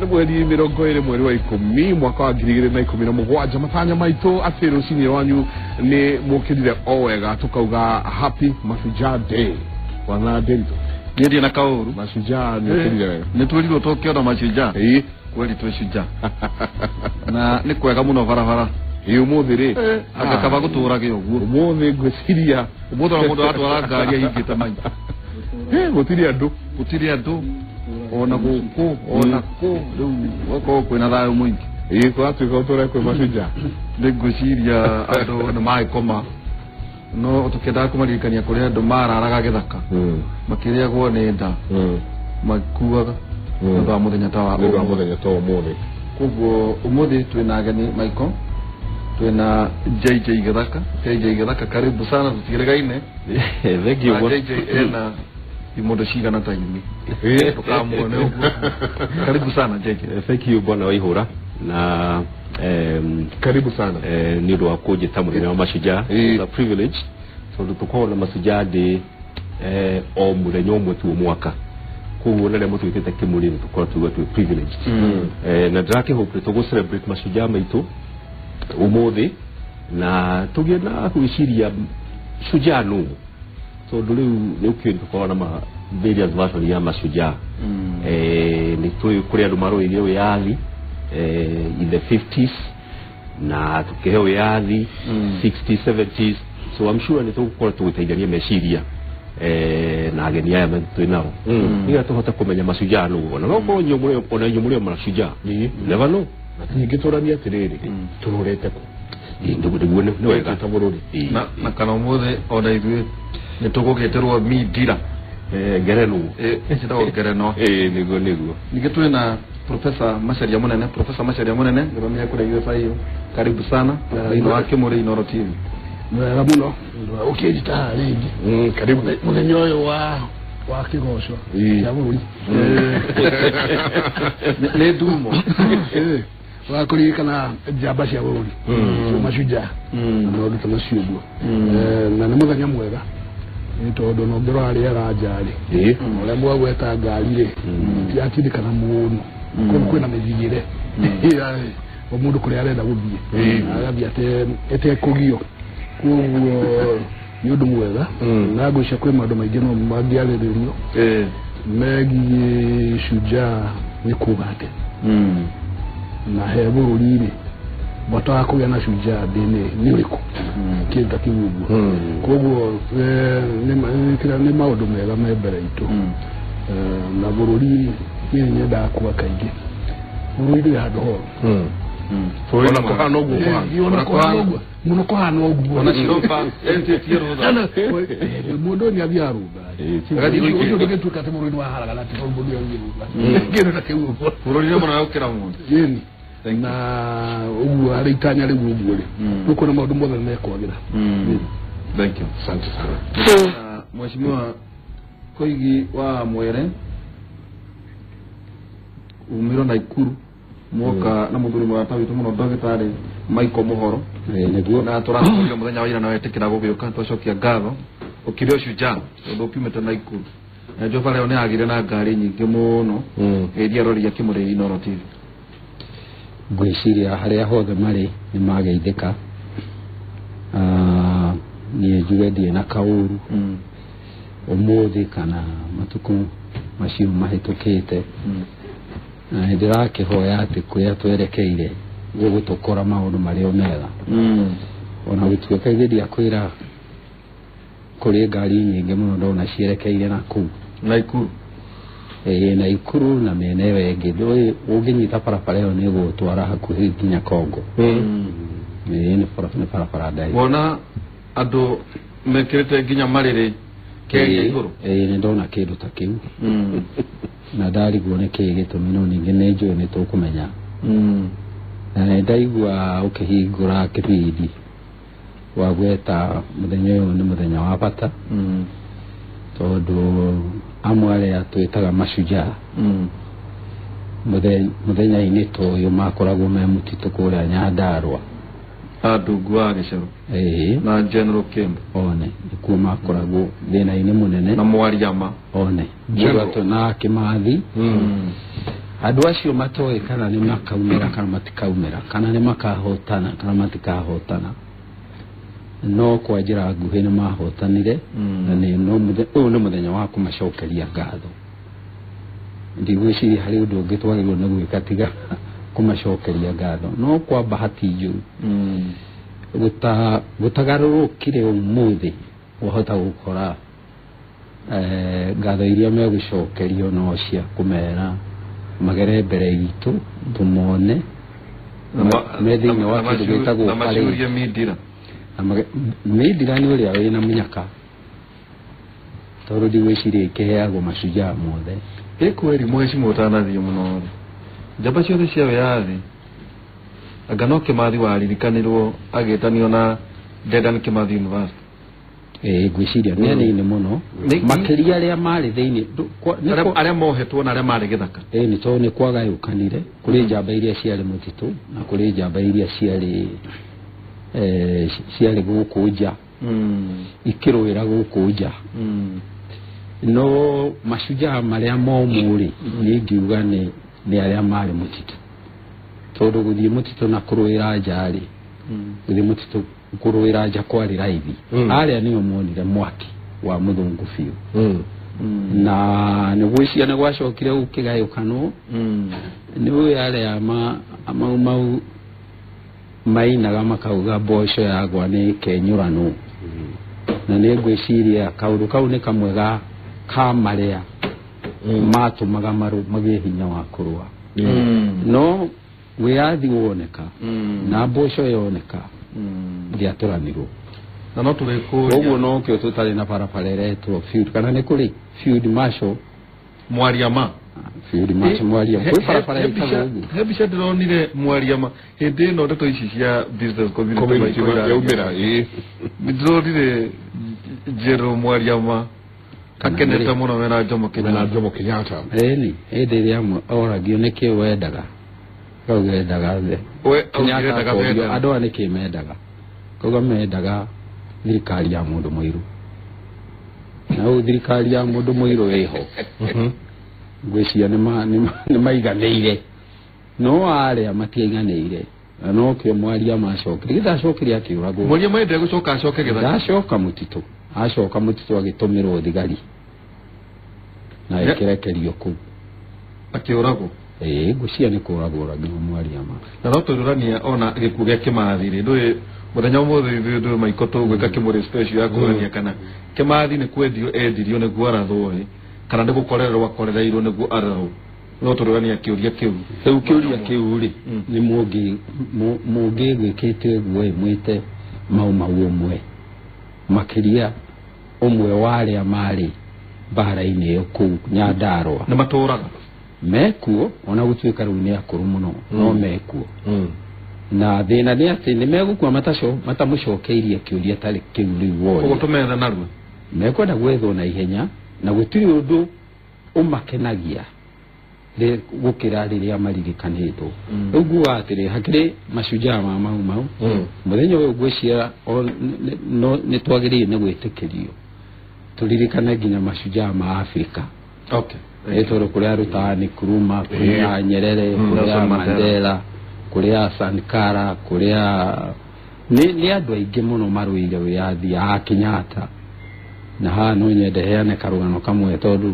nĩ mweri 20 mweri wa 10 mwaka wa 2017 matanya maitũ atĩ rũcinĩ wanyu nĩ mũkĩrire o wega tukauga happy Mashujaa Day wana Derito Gedi na Kaoru Mashujaa nĩ mũkĩrire wega nĩ twĩrirwo tũkĩona Mashujaa kweli twĩ shujaa na nĩ kwega mũno barabara umuthi ri agakaba gũtũrage ũguo umuthi ngwĩciria mũndũ na mũndũ atwara ngari ahingĩte mai gũtirĩ andũ ona gũkũ ona kũ rĩu gũkorwo kwĩna thayũ mũingĩ twatuĩka ũtũre kwĩ Mashujaa nĩ ngwĩciria andũ nĩ magĩkoma no tũkĩendaga kũmaririkania kũrĩa andũ mararaga gĩthaka makĩrĩagwo nĩ nda makuaga nĩ wa mũthenya ta wa ũmũthĩ koguo ũmũthĩ twĩna ageni Michael twĩna JJ Gĩthaka karibu sana tũtigeregaine thank you JJ ena imondo cigana ta ini tukamuone ũguo karibu sana JJ thank you bwana Waihũra na karibu sana ni ndo akoje tamu wa Mashujaa it's a privilege so tukao na Mashujaa Day o mũthenya ũmwe tu mwaka koguo nĩ mũtu wĩkĩte kĩmũrĩni tukao tu privilege na drake hope to go celebrate Mashujaa maitũ umuthi na tugena kuishiria shujaa no so rĩu nĩ ũkĩndũkorwo na various version ya Mashujaa nĩ tũĩ kũrĩ andũ marũĩrĩire wĩyathi in the 50s na tukĩhe wĩyathi 60s 70s so I'm sure nĩ tũgũkorwo tũgĩteithania meciria na ageni aya twĩ nao nĩgetha tũhote kũmenya Mashujaa no ona no ko nyũmũrĩ Mashujaa never know ningĩ tũrania atĩrĩrĩ tũrũrĩte kũ ndugu nĩ wega ta bũrũri na kana ũmũthĩ ona ithuĩ nĩ tũgũgĩtĩrwo Midira Ngereno nĩtagwo Ngereno nĩguo ningĩ twĩna Professor Macharia Mũnene nĩromia kũrĩa UFA karibu sana thĩinĩ wa Kĩmũrĩ Inoro TV wega mũno ũkĩnjita rĩngĩ karibu mũthenya ũyũ wa kĩgoco kĩa bũrũri nĩ ndumo wa kũririkana njamba cia bũrũri Mashujaa na maũndũ ta macio ũguo na nĩ mũthenya mwega nĩ tondũ no ngĩrora rĩera njarĩ ũrĩa mwagweta ngari-rĩ tiatindĩkana mũno kwĩna mĩthigĩre o mũndũ kũrĩa arenda gũthiĩ agathiĩ atekũgio koguo nĩ ũndũ mwega na ngwĩciria kwĩ maũndũ maingĩ no mangĩarĩrĩrio megiĩ Shujaa nĩ kuuga atĩ na he bũrũri-rĩ bata wa kũgĩa na Shujaa nĩ ũrĩkũ kĩndũ ta kĩu ũguo koguo nĩ maũndũ mega me mbere itũ na bũrũri niĩ nyendaga kuga kaingĩ bũrũri ndũrĩ handũ horo ona kũhana ũguo mũno kũhana ũguo ona ciroba entĩtie rũtha mũndũ nĩ athiaga rũtha ũcio ndũgĩtuĩka atĩ mũrũi nĩ waharaga na atĩ mũndũ nĩ athiĩ rũtha kĩndũ ta kĩu ũguo bũrũri nĩ mũno gũkĩra mũndũ na ũguo harĩ itanya rĩu ũguo-rĩ nĩkuona maũndũ mothe nĩmekwagĩra thank you asante sana Mheshimiwa Koigi wa Mwere umiro na Ikuru mwoka na mũthuri mwata witũ mũno ndagĩtarĩ Michael Mũhoro nĩguo na tũrakũria mũthenya wa ira na wetĩkĩra gũgĩũka twacokia ngatho ũkĩrĩ Shujaa tondũ ũkiumĩte na Ikuru na Jova leo nĩ agire na ngari nyingĩ mũno iria roria Kĩmũrĩ Inoro TV ngwĩciria harĩa hothe marĩ nĩ mageithĩka niĩ njuge ndirĩ na kaũru ũmũthĩ kana matukũ macio mahĩtũkĩte na ndĩrakĩhoya atĩ kũrĩa twerekeire gũgũtũkora maũndũ marĩ o mega ona gũtuĩka igeria kwĩra kũrĩ ngari nyingĩ mũno ndona cierekeire nakũu na Ikuru na Ikuru na mĩena ĩyo ĩngĩ ndũĩ ũngĩnyita barabara ĩyo nĩ gũtwara hakuhĩ nginya Kongo nĩ barabara ndaihu wona andũ mekĩrĩte nginya marĩrĩ kĩrĩa igũrũ nĩ ndona kĩndũ ta kĩu na ndariguo nĩ kĩĩ gĩtũmi no ningĩ nĩ njũĩ nĩ tũkũmenya na nĩ ndaigua ũkĩhingũra kĩbindi wa gweta mũthenya ũyũ nĩ mũthenya wa bata tondũ amwe arĩa twĩtaga Mashujaa mũthenya-inĩ ta ũyũ makoragwo me mũtitũ kũrĩa Nyandarua Ndungu wa Gĩcero na General Kembo one nĩkuo makoragwo thĩna-inĩ mũnene na Mwariama one Mũgatũ na Kĩmathi andũ acio matoĩ kana nĩ makaumĩra kana matikaumĩra kana nĩ makahotana kana matikahotana no kwa njĩra nguhĩ nĩ mahotanire na ũyũ nĩ mũthenya wa kũmacokeria ngatho ndigwĩciria harĩ ũndũ ũngĩ twagĩrĩirwo nĩ gwĩka tiga kũmacokeria ngatho no kwa bahati njũru gũtagarũrũkire ũmũthĩ wahota gũkora ngatho iria megũcokerio no cia kũmera magere mbere itũ tũmone me thĩinĩ wa kĩndũ gĩtagwo Midira nĩ ũrĩa wĩna mũnyaka tondũ ndigwĩciria ĩkĩheagwo mashujaa mothe kweri mweci mũtanathiĩ mũno njamba ciothe cia wĩyathi anga no Kĩmathi waririkanirwo agĩtanio na Dedan Kimathi University ngwĩciria nĩ anini mũno makĩria arĩa marĩ thĩinĩ arĩa mohetwo na arĩa marĩ gĩthaka nĩ tondũ nĩ kwagayũkanire kũrĩ njamba iria ciarĩ mũtitũ na kũrĩ njamba iria ciarĩ gũkũ nja ikĩrũĩra gũkũ nja no mashujaa marĩa momũ-rĩ niĩ ngiuga nĩ arĩa marĩ mũtitũ tondũ gũthiĩ mũtitũ na kũrũĩra nja-rĩ gũthiĩ mũtitũ kũrũĩra nja kwarĩ raithi arĩa nĩo monire mwaki wa mũthũngũ biũ na nĩgwĩciria nĩ gwacokire gũkĩgayũkanwo nĩũĩ arĩa mau mainaga makauga mboco yagwa nĩ kenyũranwo na nĩ ngwĩciria kaũndũ kau nĩ kamwe ka marĩa matũmaga magĩe hinya wa kũrũa no wĩyathi woneka na mboco yoneka ndiatũranirwo na no tũrĩkũria ũguo no kĩo tũtarĩ na barabara ĩretwo field kana nĩ kũrĩ field marshal Mwariama field marshal Mwariama kwĩ barabara ĩtagwo ũguo he mbica ndĩronire Mwariama hĩndĩ ĩno ndeto ici cia business community yaumĩra ndĩronire Jerome Mwariama akenete mũno mena Jomo Kenyatta nĩ hĩndĩ ĩrĩa oragio nĩkĩĩ wendaga kaugendaga thĩ andũ aya nĩkĩĩ mendaga kauga mendaga thirikari ya mũndũ mũirũ na ũũ thirikari ya mũndũ mũirũ ĩho ngwĩciria nĩ maiganĩire no arĩa matiaiganĩire no kĩo Mwariama acokire gĩthacokirie akĩũragwo Mwariama ende gũcoka acoke gĩthaka acoka mũtitũ agĩtũmĩrwo thigari na ĩkĩrekerio kũu akĩũragwo ngwĩciria nĩ kũragwo ũragĩrwo Mwariama na no tũrũrania ona gĩkuũ gĩa Kĩmathi-rĩ ndũĩ mũthenya ũmũthĩ ndũĩ maiko tũgwĩka kĩmũrĩ special ya kũrania kana Kĩmathi nĩ kwendio endirio nĩguo arathwo-ĩ kana nĩ gũkorererwo akorereirwo nĩguo arathwo no tũrũrania kĩũria kĩu rĩu kĩũria kĩu-rĩ nĩ mũngĩ gwĩkĩte ũguo mwĩte mau ũmwe makĩria ũmwe wa arĩa marĩ mbara-inĩ ĩyo kũu Nyandarua nĩ matũraga mekuo ona gũtuĩka rĩu nĩ akũrũ mũno no mekuo na thĩna nĩ atĩ nĩ megũkua matamũcokeirie kĩũria tarĩ kĩu rĩu wothe ũguo tũmetha naruo mekwenda gwethwo na ihenya na gũtirĩ ũndũ ũmakenagia gũkĩra rĩrĩa maririkanĩtwo rĩu nguga atĩrĩ hakĩrĩ mashujaa mau mũthenya ũyũ ngwĩciria nĩ twagĩrĩire nĩ gwĩtĩkĩrio tũririkane nginya mashujaa ma Afrika tondũ kũrĩa arutaga Nkrumah kũrĩa Nyerere kũrĩa Mandela kũrĩa Sankara kũrĩa nĩ andũ aingĩ mũno marũire wĩyathi a Kenyatta na haha no nyende heane karũgano kamwe tondũ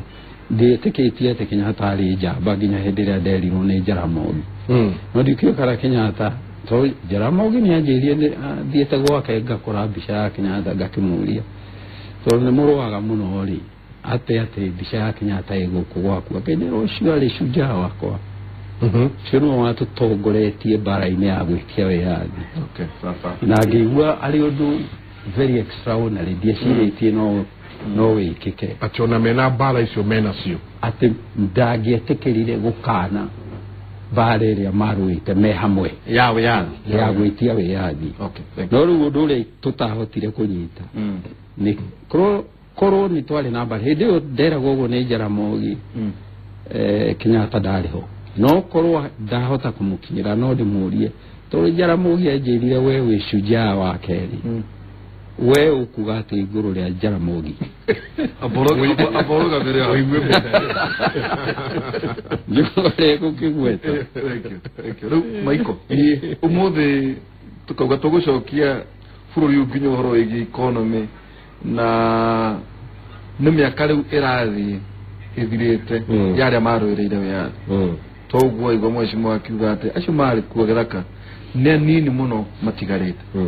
ndĩtĩkĩtie atĩ Kenyatta arĩ njamba nginya hĩndĩ ĩrĩa nderirwo nĩ Jaramogi no ndiũkĩo kana Kenyatta tondũ Jaramogi nĩ anjĩrire thiĩte gwake ngakora mbica ya Kenyatta ngakĩmũria tondũ nĩ mũrũaga mũno-rĩ atĩ mbica ya Kenyatta ĩgũkũ gwaku akĩnjĩra ũcio arĩ shujaa wakwa ũcio nĩwe watũtongoretie mbara-inĩ ya gwĩtia wĩyathi na ngĩigua arĩ ũndũ very extraordinary ndiecirĩtie no wĩkĩke atĩ ona mena mbara icio menacio atĩ ndangĩetĩkĩrire gũkana mbara ĩrĩa marũĩte me hamwe ya wĩyathi ya gwĩtia wĩyathi no rĩu ũndũ ũrĩa tũtahotire kũnyita nĩ korwo nĩ twarĩ na mbara hĩndĩ ĩyo nderagwo ũguo nĩ Jaramogi Kenyatta ndarĩ ho no korwo ndahota kũmũkinyĩra no ndĩmũrie tondũ Jaramogi anjĩrire we wĩ shujaa wa kerĩ we ukuga ati iguru ria Jaramogi aboroga mbere oigwe njore kukigweta. Thank you. Maiko umothe tukauga tugucokia bururi unginya horo igi economy na nä mä aka rä u ä rathiä ä thirä yaria marå ire wä toguo igua mwecimu akiuga atä acio marä kuo gäthaka nä anini må no matigarä te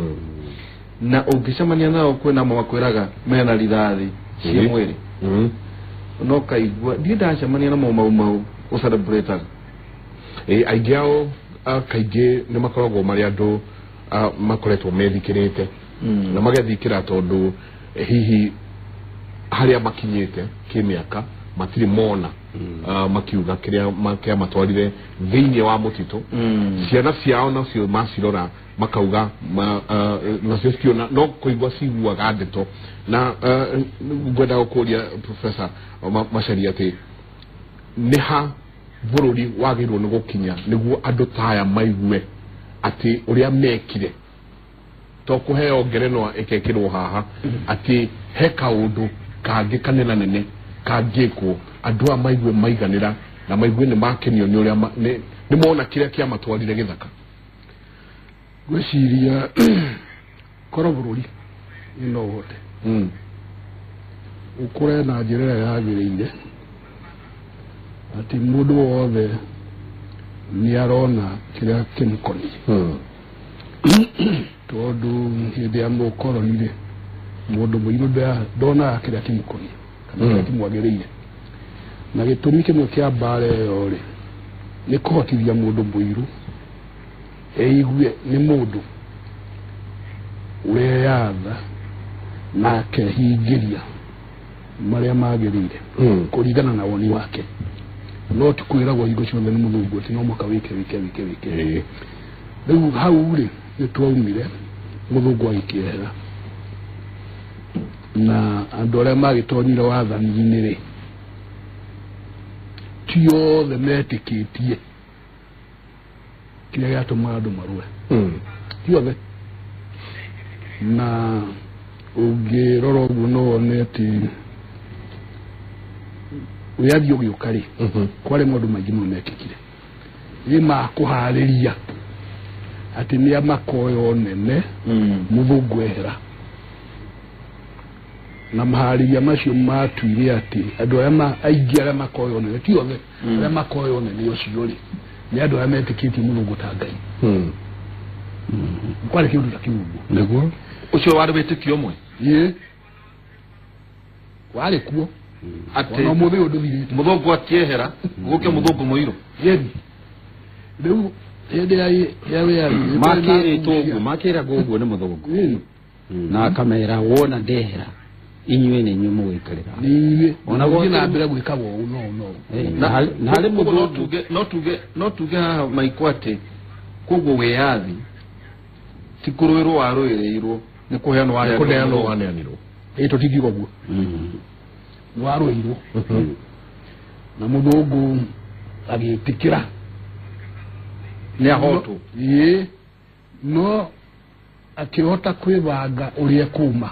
na å ngä cemania nao kwä namo makwä raga mena rithathi ciä mwä rä no kaigua ndiä ndacemania namo mau å celebrataga aingä ao kaingä nä makoragwo marä andå makoretwo methikä rä te na magethikä ra tondå hihi harä a makinyä te kä mä aka matirä mona makiuga kä a matwarire thä-inä wa må titå ciana ciao nacio macirora makauga nacio ciona no kå igua ciguaga ndeto na ngwenda gå kå ria Professor Macharia atä nä ha bå rå ri wagä rwo nä gå kinya nä guo andå taya maigue atä å rä a mekire to kå heo ngerenwa ä kekä rwo haha atä he kaå ndå kangä kanena nene kangä kwo andå a maigue maiganä ra na maigue nä makenio nä å rä a nä mona kä rä a kä amatwarire gä thaka gwiciria korwo bå rå ri ä no wote å kå re na njä ra ä rä a yagä rä ire atä må ndå wothe nä arona kä rä a kä må konie tondå hä ndä ya må koroni rä må ndå må irå ndonaga kä rä a kä må konie kana kä rä a kä mwagä rä ire na gä tå mi kä mwe kä a mbara ä yo rä nä kå hotithia må ndå må irå eigue nä må ndå å reyatha na akehingä ria marä a magä rä ire kå ringana na woni wake no ti kwä ragwo hingo ciothe nä må thungu atä no mwaka wä ke rä u hau rä nä twaumire må thungu agä kä ehera na andå arä a magä tonyire wathani-inä rä ti othe metä kä tie kä rä a gä atå maga andå marue ti othe na å ngä rora å guo no wone atä wä athi å gä å ka rä kwarä maå ndå maingä må no mekä kire ä makå harä ria atä nä amakoyo nene må thungu ehera na maharä ria macio matuire atä andå arä a aingä arä a makoyo nene ti othe arä a makoyo nene å cio rä nä andå arä a metä kä tie må thungu ta Ngai kwarä kä å ndå ta kä u guo nä guo å cio warä wä tä kie å mwe warä kuo atä ona må thä å ndå thirä te må thångu atiehera gå kä må thångu må irå yeni rä u hä ndä ya wä makä ra gå guo nä må thångu na akamera wona ndehera inyuä nä inyuä må gå ikarä ra niä ona gå na mbere gwä ka wo na harä må thångu no tuge haha Maiko atä koguo wä yathi ti kå rå ä rwo warå ä rä irwo nä kå heanwo waneanirwo ä tå tingiuga guo warå irwo na må thångu agä tä kä ra nä ahotwo no akä hota kwä banga å rä a kuma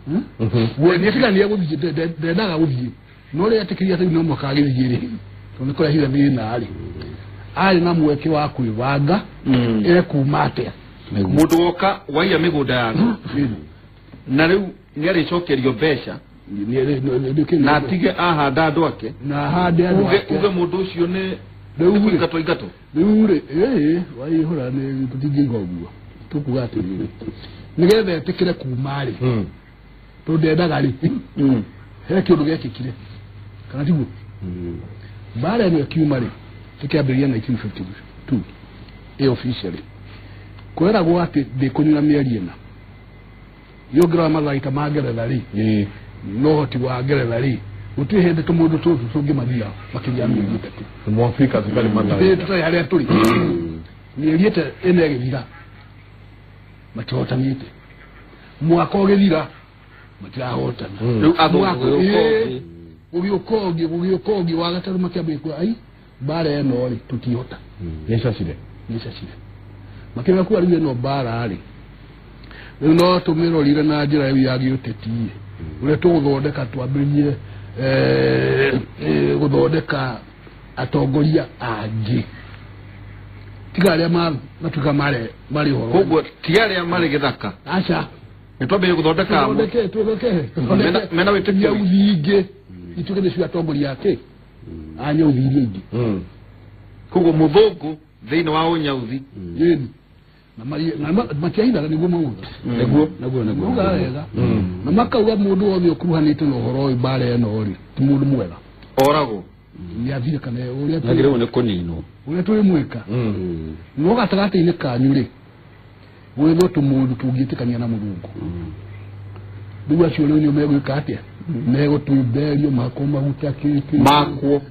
nä tiga nä egå thiä ndendaga gå thiä no rä atä kä ria tä no mwaka agä thiä rä tondå nä kå rehire thä na rä arä na mweke wa kwä banga ekuma atä må ndå woka waia mä gå nda yangu na rä u nä arä cokerio mbeca na atige ahanda andå ake na hande andå ake uge må ndå å cio nä kå ingatwo ingatwo rä u rä waihå ra nä tå tingä iga å guo tå kuga atä rä nä getha etä kä re kuma rä tondå ndendaga rä he kä å ndå gekä kire kana tiguo mbara ä no äkiuma rä ä kä ambä ria 1952 ä officially kweragwo atä ndä kå nyua mä ari ä na nä å ngä rora mathagä ma ngeretha rä no hoti wa ngeretha rä gå tuä hä ndä tå må ndå tå tå tå ngä mathia makä ria mä eri tatå mwafrika tukari tå harä a tå rä mä eri ete ä no ä gä thira matihotanä te mwaka å gä thira matirahotana rä u athångå gå gä å ka å ngä wa gatarå makä ambä kwa ai mbara ä no rä tå tihota nä cacire makä ra kuga rä u ä no mbara rä no tumirorire na njira ya giuteti ure tuguthondeka twambirie guthondeka atongoria angi tiga aria matuka mari horo koguo tiga aria mari githaka acha nitwambe guthondeka mena witikio uthingi ituke nicio atongoria ake anya uthingi ingi koguo muthungu thiini wa unyauthi na matiaina niguo maundu niguo wega na makauga mundu wothe ukuruhanite na uhoro uyu bare eno ri ti mundu mwega orago ni athire kana uria nagire ne konino uria tuli mwika no gatagati-ini kanyu ri wetho tumundu tungitikania na Mulungu riu acio riu ni megwika atia megutumberio makoma gutakiki makwo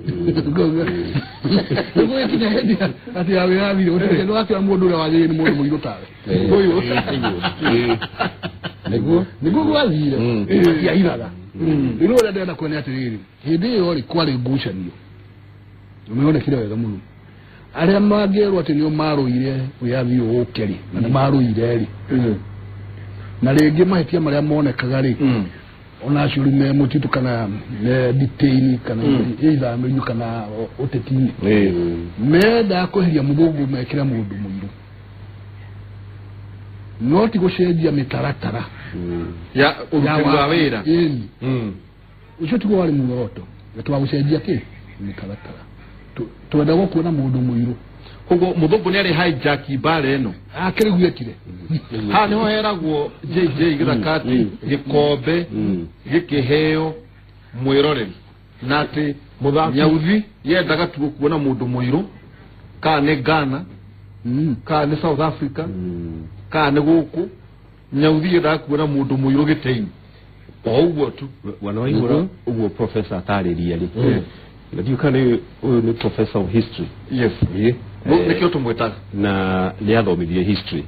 niguo kinya hendi ati awe avire utige no atia mundu uria wagire ni mundu muiru tawe uyu niguo gwavire ati airaga riu uria ndenda kuona atiriri hindi iyo ri kwari ngucanio umeonekire wega muno aria mangirwo ati nio maruire wiathi ukeri na maruire ri na ringi mahitia maria monekaga ri ona curi me mutitu kana me detain kana either me kana utetini menda kuhiria muthungu mekira mundu muiru no ti gucenjia mitaratara ya uruwa wira ucio ti gwari muroto twa gucenjia ki mitaratara twenda gukuona mundu muiru koguo muthungu ni ari hijack bare eno akiriguikire ha niho heragwo JJ githakati gikombe gikiheo mwiroreri nati nyauthi yendaga tu kuona mundu muiru ka ne Ghana ka ne South Africa ka ne guku nyauthi yendaga kuona mundu muiru giteini oguo tu wanaoigura uguo professor atariria ri ndio kana uyu ni professor of history yes nikio tumwetaga na niathomithie history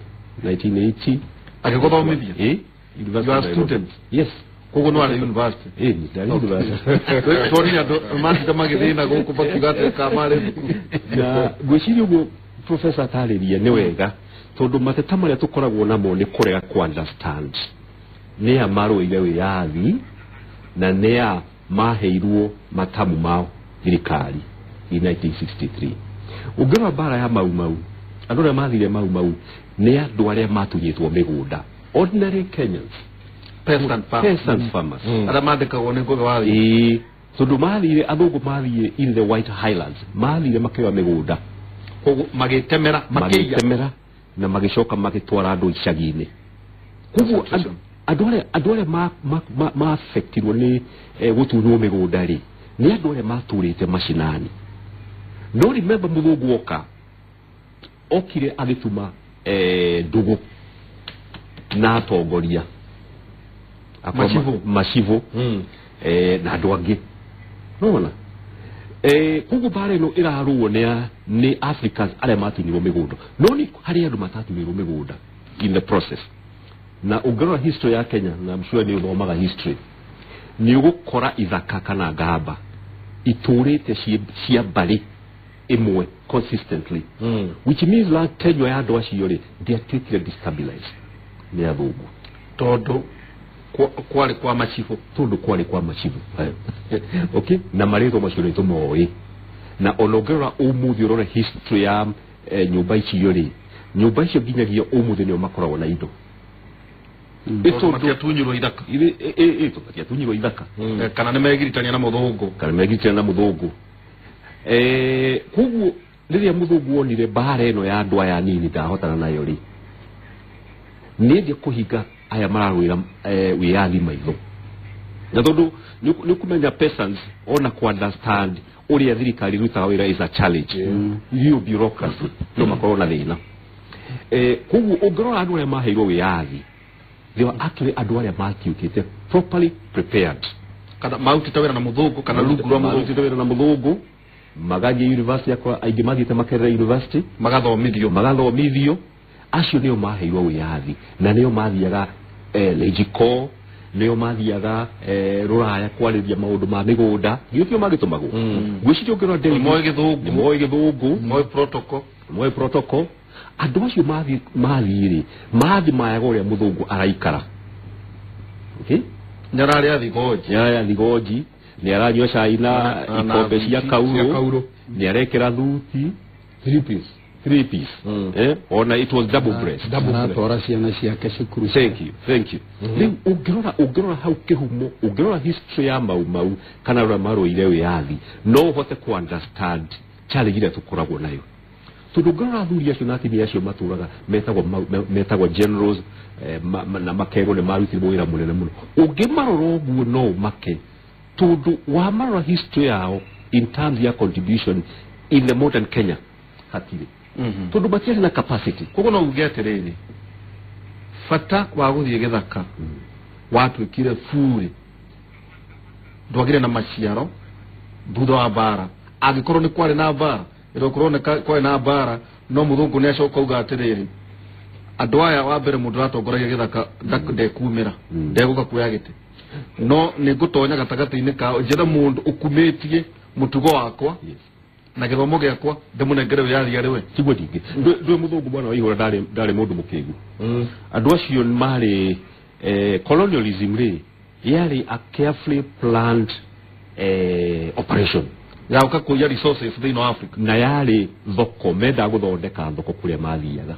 1980 agikothomithia university you are student yes koguo no ari university ni dari university sorry ando masta magithina guku bakigate kamare na gwiciria uguo professor atariria ni wega tondu mateta maria tukoragwo namo ni kurega ku understand ni amaruire wiyathi na ni maheirwo matamu mao thirikari in 1963 ungera bara ya mau andu aria mathire mau ni andu aria matunyitwo migunda ordinary Kenyans peasant farmers ara mandikagwo ni ngutho wathi tondu mathire athungu mathire in the White Highlands mathire makiwa migunda koguo magitemera na magicoka magitwara andu icagi-ini koguo andu aria ma affectirwo ni gutunywo migunda ri ni andu aria maturite mashinani no remember muthungu oka okire agituma ndugu na atongoria macivu na andu angi nona koguo bara ino iraruo ni Africans aria matunyirwo migunda no ni hari andu matatunyirwo migunda in the process na ungerora history ya Kenya na mshua ni uthomaga history ni ugukora ithaka kana ngamba iturite cia bari imwe consistently which means la tenyo ya andu acio ri ndiatuikire destabilize ni athungu tondu kwari kwa machifu okay na maritho macio ni tumoi na onogera umuthi urore history ya nyumba icio ri nyumba icio ginyagia umuthi ni makoragwo na indo eto matiatunyirwo ithaka matiatunyirwo ithaka kana ni megiritania na muthungu koguo riria muthungu wonire bara eno ya andu aya nini ndahotana nayo ri nindi kuhinga aya mararwira wiyathi maitho na tondu ni kumenya peasants ona ku understand uria thirikari rutaga wira is a challenge you bureaucracy no makorwo na thina koguo ungerora andu aria maheirwo wiyathi they were actually andu aria makiukite properly prepared kana mautite wira na muthungu kana rungu rwa muthungu magathie university yakwa aingi mathiite makerera university magathomithio acio nio maheirwo wiyathi na nio mathiaga legico nio mathiaga ruraya kwariria maundu ma migunda githio magitumagwo gwicirio ngero ndei moe githungu moe protocol andå acio mathiä mathi mayaga å rä a må thångå araikara nä ararä a thigoji nä aranyua cai na ikombe cia kaurå nä arekä ra thuti 3 piece ona it was double breast twara ciana ciake cukuru. Thank you riu ungirora hau kihumo ungirora history ya mau kana rora maroire wiathi no hote ku understand challenge ile tukoragwo nayo tudugara thuri acio na atumia acio maturaga metagwo generals na makego ne marutirwo wira munene muno ungimarora uguo no make tundu wa marora history yao in terms ya contribution in the modern Kenya hatire tundu batiari na capacity koguo no uge atiriri fata wa guthie githaka watwikire furi ndwagire na maciaro thutha wa bara angikorwo ni kwari na bara irokorwo ni kwari na bara no muthungu ni acoka uga atiriri andu aya wa mbere mundu atongoragia githaka ndekumira ndeguka kuya gite no ni ngutonya gatagati-ini ka njira mundu ukumitie mutugo wakwa na githomo giakwa ndemunengere wiathi ariwe tigwo dingi ndwe muthungu bwana waihura ndari mundu mukigu andu acio mari colonialism ri yari a carefully planned operation ya ukakuya resources thino Africa na yari thoko menda guthondeka thoko kuria mathiaga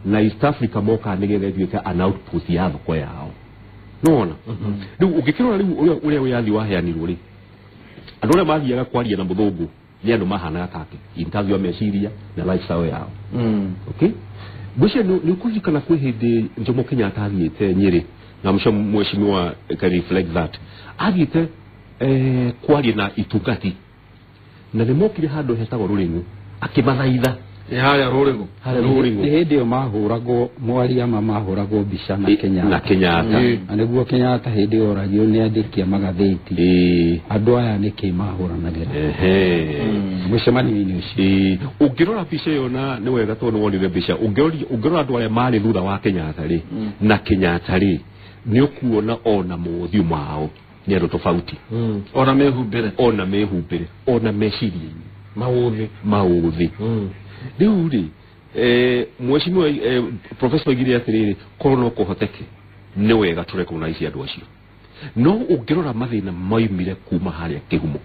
na East Africa moka nigethe thuike an outpost ya thoko yao nona riu ungikirora riu uria wiathi waheanirwo ri andu aria mathiaga kwaria na muthungu ni andu mahana atake interview meciria na lifestyle yao okay gushe ni kujikana kwe hede Jomo Kenyatta athiete Nyeri na msho mheshimiwa ka reflect that athiete kwaria na itungati na nimokire handu hetagwo Ruringu akimathaitha haya Ruringu ni hindi yo mahuragwo mwaria mahuragwo mbica na Kenyatta na niguo Kenyatta hindi yo radio ni andikia magatheti andu aya ni ki mahuranagira mucemani-ini ucio ungirora mbica yo na ni wega tondu wonire mbica ungirora andu aya mari thutha wa Kenyatta ri na Kenyatta ri ni ukuona ona mothiu mao ni andu tofauti ona mehumbire ona meciria mauthi riu ri mheshimiwa professor Giri atiriri korwo kuhoteke ni wega turecognize andu acio no ungirora mathina maimire kuma haria kihumo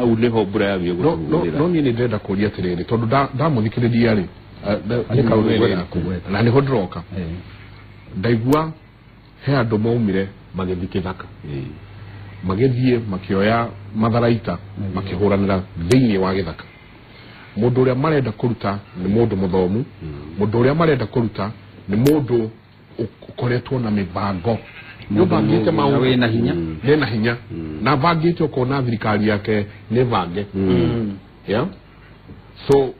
au niho mbura ya miogo no ni ndenda kuria atiriri tondu ndamuthikiriria ri na niho ndiroka ndaigua he andu maumire magithii kithaka magithie makioya matharaita makihuranira thiini wa githaka mundu uria marenda kuruta ni mundu muthomu mundu uria marenda kuruta ni mundu ukoretwo na mibango no bangite maundu na hinya na hinya na bangite ukona thirikari yake ni bange yeah so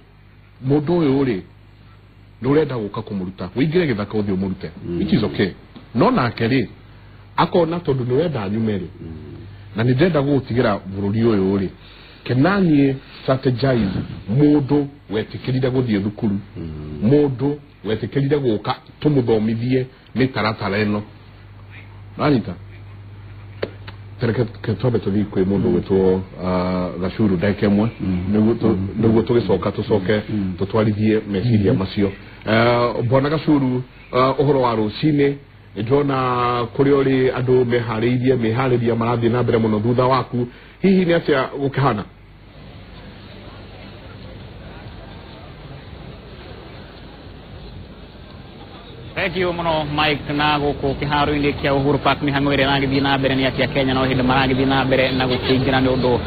mundu uyu ri nurenda guka kumuruta wingire githaka uthio murute which is okay no nake ri akona tondu niwenda nyumeri na nindenda gutigira bururi uyu ri kenanie strategize mundu wetikirire guthie thukuru mundu wetikirire guka tumuthomithie ni taratara eno anita tereke ketobe tuthi kwi mundu wetwo Gachuru ndekemwe niguo tugicoka tucoke tutwarithie meciria macio bona Gachuru uhoro wa rucini ndona kuri uri andu mehariria marathi na mbere muno thutha waku hihi ni atia gukihana Thank you muno Mike na guku kiharo-ini kia Uhuru Park mihango ire nagithii na mbere ni atia Kenya no hindi maragithii na mbere na gukingira ni undu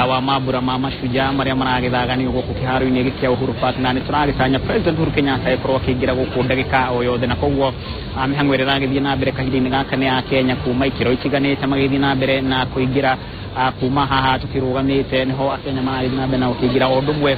wa mambura ma mashujaa maria maragithaga ni guku kiharo-ini kia Uhuru Park na ni turagicanya President Uhuru Kenyatta ikorwo akingira guku ndagika o yothe na koguo mihango ire nagithii na mbere kahinda-ini gaka ni ya Kenya kuma ikiro itiganite magithii na mbere na kuingira kuma haha tukirugamite niho Akenya maragithii na mbere na gukingira o ndumwe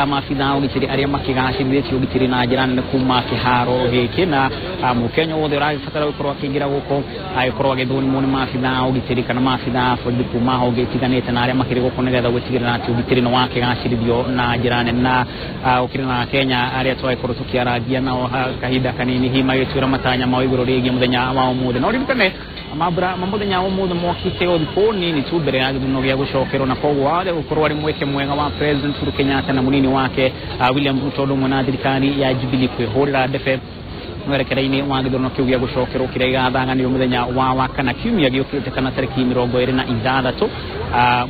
maabitha ugitiri aria makigacithĩtie ugitiri na njĩra nene kuma kĩharo gĩkĩ na mũkenya wothe ũrabatara gũkorwo akĩingĩra gũkũ agĩkorwo agĩthũrimwo nĩ maabitha ugitiri kana maabitha borithi kuma honge itiganĩte na arĩa makĩrĩ gũkũ nĩgetha gũtigĩrĩra atĩ ugitiri nĩ wakĩgacĩrithio na njĩra nene na ũkĩrĩ na Kenya arĩa twagĩkorwo tũkĩaragia nao kahinda kanini hihi magĩtuĩra matanya mao igũrũ rĩgiĩ mũthenya wa ũmũthĩ no ririkane mambura ma mũthenya wa ũmũthĩ mokĩte o thikũ nini tu mbere ya gĩthuurano gĩa gũcokerwo na koguo wothe gũkorwo arĩ mweke mwega wa President Uhuru Kenyatta na munini wake William Ruto ndo mwana thirikari ya Jubilee kwihurira ndefe mwerekera-ini wa githurano kiu gia gucokerwo kiria gigathanganirwo muthenya wa wakana kiumia giukite kana tariki 26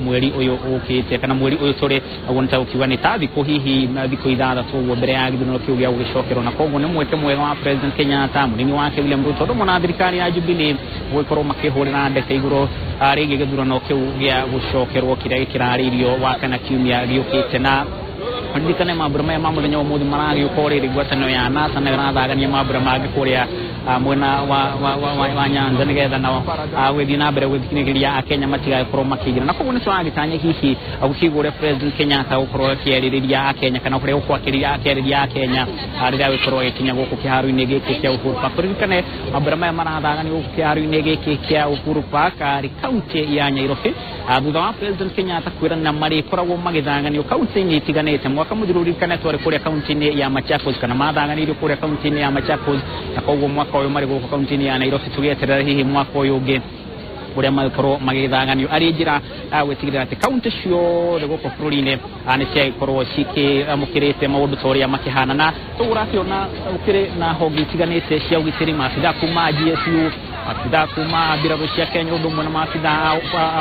mweri uyu ukite kana mweri uyu turi agonta ukiwa ni ta thiko hihi thiko 6 uguo mbere ya githurano kiu gia gucokerwo na koguo ni mweke mwega wa President Kenyatta munini wake William Ruto ndo mwana thirikari ya Jubilee gukorwo makihurira ndeke iguru rigi githurano kiu gia gucokerwo kiria gikiraririo wakana kiumia giukite na ndikane mabura maya mamuthenya umuthi maragi ukorere gwatano ya NASA na garathagania mabura magi kuria mwena wa Nyanza nigetha nao gwithi na mbere gwithikiriria akenya matiga korwo makigira na koguo nicio agitanya hihi agukigure President Kenyatta ukorwo akieririria akenya kana kuria ukwakiriria akeriria akenya riria wikorwo gikinya guku kiharu-ini giki kia Uhuru Park ririkane mabura maya marathagania guku kiharu-ini giki kia Uhuru Park ari kaunti ya Nairobi thutha wa President Kenyatta kwirana mari koragwo magithanganio kaunti-ini itiganite mwaka muthirurikane twari kuria kaunti-ini ya Machakos kana mathanganirio kuria kaunti-ini ya Machakos na koguo mwaka uyu mari guku kaunti-ini ya Nairobi tugieterera hihi mwaka uyu ungi uria makorwo magithanganio ari njira gwitigirira ati kaunti ciothe guku bururi-ini ni ciakorwo cikimukirite maundu toria makihana na tugurakiona ukiri na honge itiganite cia ugitiri maabitha kuma GSU maabitha kuma mbiraru cia Kenya undu mwe na maabitha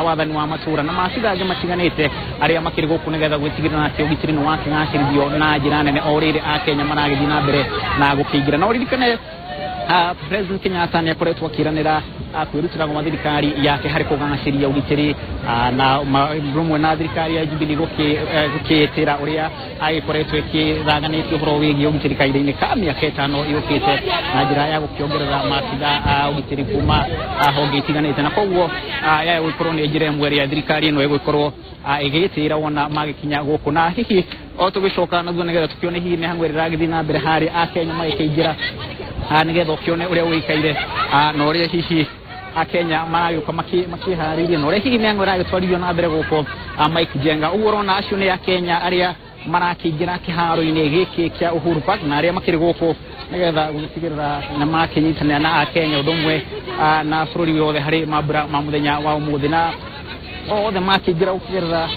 wathani wa matura na maabitha angi matiganite aria makiri guku nigetha gwitigirira ati ugitiri ni wakingacirithio na njira nene o riri akenya maragithii na mbere na gukiingira na uririkane President Kenyatta ni akoretwo akiranira kwirutira gwa thirikari yake hari kugangaciria ugitiri na rumwe na thirikari ya Jubilee gukitira uria agikoretwo ikithanganitio horo wigi ugitiri kaida-ini ka miaka 5 yukite na njira ya gukiongerera maabitha ugitiri kuma honge itiganite na koguo ya gukorwo ni njira imwe ya thirikari ino igukorwo igitira wona magikinya guku na hihi o tugicoka na nigetha tukione hihi ni hangwerera githi na mbere hari akenya magikingira nigetha ukione uria wikaire na uria hihi akenya maragioka makiharirie na uria hihi ni ang'ora agitwarithio na mbere guku Mike Jenga uguo urona acio ni akenya aria marakingira kiharo-ini giki kia Uhuru Park na aria makiri guku nigetha gutigirira na makinyitanira na akenya udumwe na bururi wothe hari mabura ma muthenya wa umuthi na othe makingira gukigirira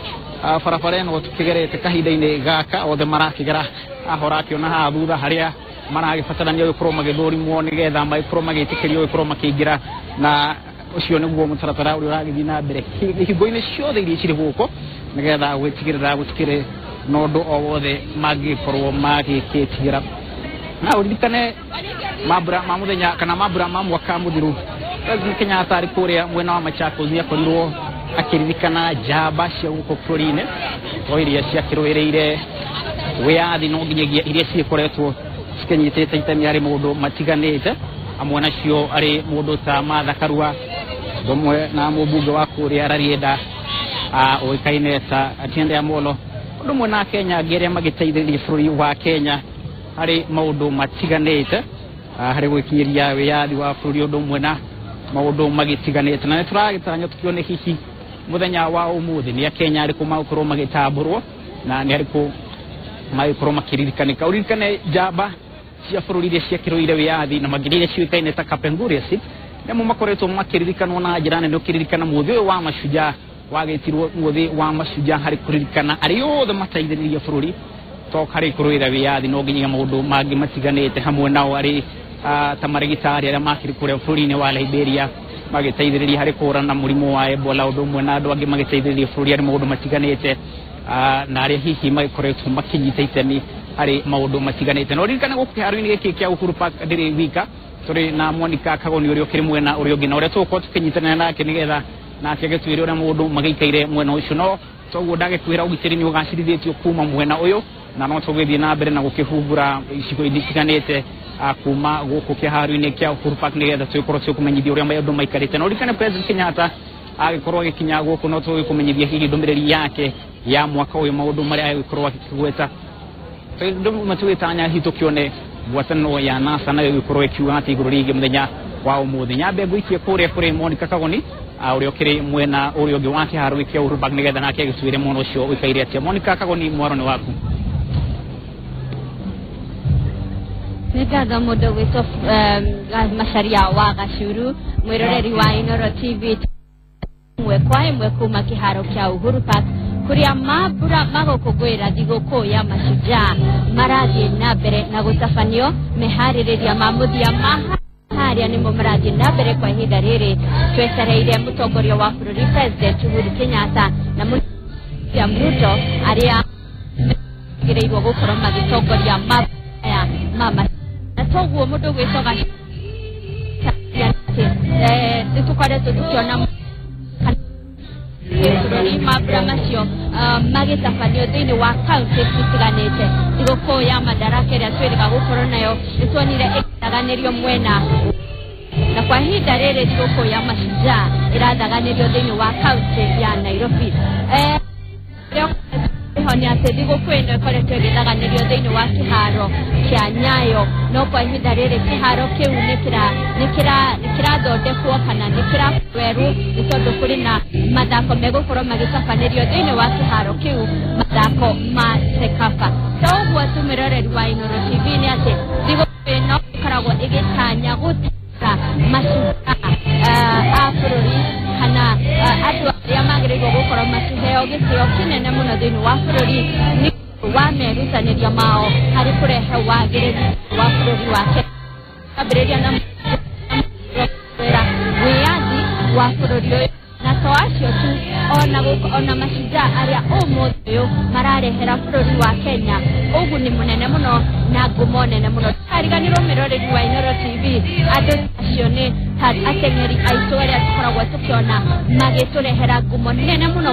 barabara ino tukigerete kahinda-ini gaka othe marakigera ahorakiona ha thutha haria maragibatarania gukorwo magithurimwo nigetha magikorwo magitikirio gukorwo makiingira na ucio niguo mutaratara uria uragithii na mbere hingo-ini ciothe iria ciri guku nigetha gwitigirira gutikire na undu o wothe magikorwo magikitigira na uririkane mabura ma muthenya kana mabura ma mwaka muthiru President Kenyatta ari kuria mwena wa Machakos ni akorirwo akiririkana njamba cia guku bururi-ini o iria ciakirwireire wiathi no nginyagia iria cikoretwo cikinyitite itemi hari mundu matiganite amwe nacio ari mundu ta Martha Karua thomwe na mubunge wa kuria Rarieda oikaine ta Atiende Amolo thomwe na Kenya ngeria magiteithiriria bururi wa Kenya hari maundu matiganite hari gwikinyiria wiathi wa bururi thomwe na maundu magitiganite na turagitanya tukione hihi muthenya wa umuthi ni Kenya ari kumakorwo magitamburwo na ni ari ku magikorwo makiririkanika uririkane njamba cia bururi iria ciakirwire wiathi na magiri iria ciukaine ta Kapenguria nimo makoretwo makiririkanwo na njira nene ukiririkana muthi uyu wa Mashujaa wagitirwo muthi wa Mashujaa hari kuririkana ari othe mateithiririe bururi to hari kurwira wiathi no nginya maundu mangi matiganite hamwe nao ari ta marigitari aria makiri kuria bururi-ini wa Liberia magiteithiriria hari kurana murimu wa Ebola undu mwe na andu angi magiteithiriria bururi ari maundu matiganite na aria hihi magikoretwo makinyita itemi hari maundu matiganite no ririkana guku kiharu-ini giki kia Uhuru Park ndiri wika turi na Monica Kagoni uria ukiri mwena uria ungi na uria tuko tukinyitana nake nigetha nake agitwire uria maundu magikaire mwena ucio no toguo ndagikwira ugitiri ni ugacirithitio kuma mwena uyu na no tugithii na mbere na gukihumbura icigo itiganite kuma guku kiharu-ini kia Uhuru Park nigetha tuikorwo tukumenyithia uria maundu maikarite no ririkana President Kenyatta agikorwo agikinya guku no tugikumenyithia hihi ndumiriri yake ya mwaka uyu maundu maria agikorwo akigweta ndu matugitanya hitukione ngwataniro ya NASA nayo ikorwo ikiuga ati iguru rigi muthenya wa umuthi nyambe ngwikie kuria kuri Monica Kagoni uria ukiri mwena uria ungi wa kiharu kia Uhuru Park nigetha nake agicwire muno ucio uikaire atia Monica Kagoni mwaro ni waku Nĩngatho mũndũ gwĩtwo Macharia wa Gacuru mwĩroreri wa Inooro TV ĩmwe kwa ĩmwe kuma kĩharo kĩa Uhuru Park kuria mabura magokogwira thigũkũ ya mashujaa marathie na mbere na gũtabanio meharĩrĩria mamuthia haria nimo marathie na mbere kwa ihinda rĩrĩ twetereire mũtongoria wa bũrũri President Uhuru Kenyatta na William Ruto aria gereirwo gũkorwo magĩtongoria mabaya mama na toguo mũndũ gwĩtoga nĩtũkoretwo tũkĩona bũrũri mabura macio magĩtabanio thĩinĩ wa kaunti citiganĩte thigũkũ ya Madaraka ĩrĩa twĩrĩga gũkorwo nayo nĩtuonire ĩgathaganĩrio mwena na kwa ihinda rĩrĩ thigũkũ ya mashujaa ĩrathaganĩrio thĩinĩ wa kaunti ya Nairobi ni atĩ thigũkũ ĩno ĩkoretwo ĩgĩthaganĩrio thĩinĩ wa kĩharo kĩa Nyayo no kwa ihinda rĩrĩ kĩharo kĩu nĩkĩrathondekwo kana nĩkĩrawerũ nĩ tondũ kũrĩ na mathako megũkorwo magĩtabanĩrio thĩinĩ wa kĩharo kĩu mathako ma Sekafa toguo tũmĩroreri wa Inooro TV nĩ atĩ thigũkũ ĩno ĩkoragwo ĩgĩtanya gũtara mashujaa a bũrũri kana andũ arĩa magĩrĩirwo gũkorwo makĩheo gĩtĩo kĩnene mũno thĩinĩ wa bũrũri nĩ wa merutanĩria mao harĩ kũrehe wagĩrĩru wa bũrũri wa Kenya ambĩrĩria na wĩyathi wa bũrũri ũyũ na to acio tu ona mashujaa arĩa ũmũthĩ ũyũ mararehera bũrũri wa Kenya ũguni mũnene mũno na ngumo nene mũno kariganĩrwo mĩroreri wa Inooro TV andũ acio nĩ ateng'eri aitũ arĩa tũkoragwo tũkĩona magĩtũrehera ngumo nene mũno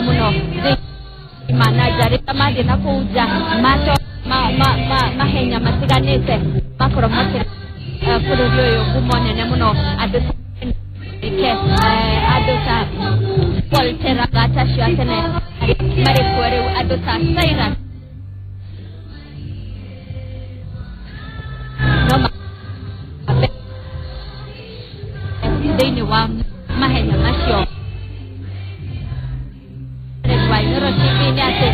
manager rĩrĩa mathiĩ na kũu nja mahenya matiganĩte makorwo makĩrehe bũrũri ũyũ ngumo nene mũno andũ ta Paul Terragat acio a tene marĩ kuo rĩu andũ ta Cyrus thĩinĩ wa mahenya macio wa Inooro TV nĩ atĩ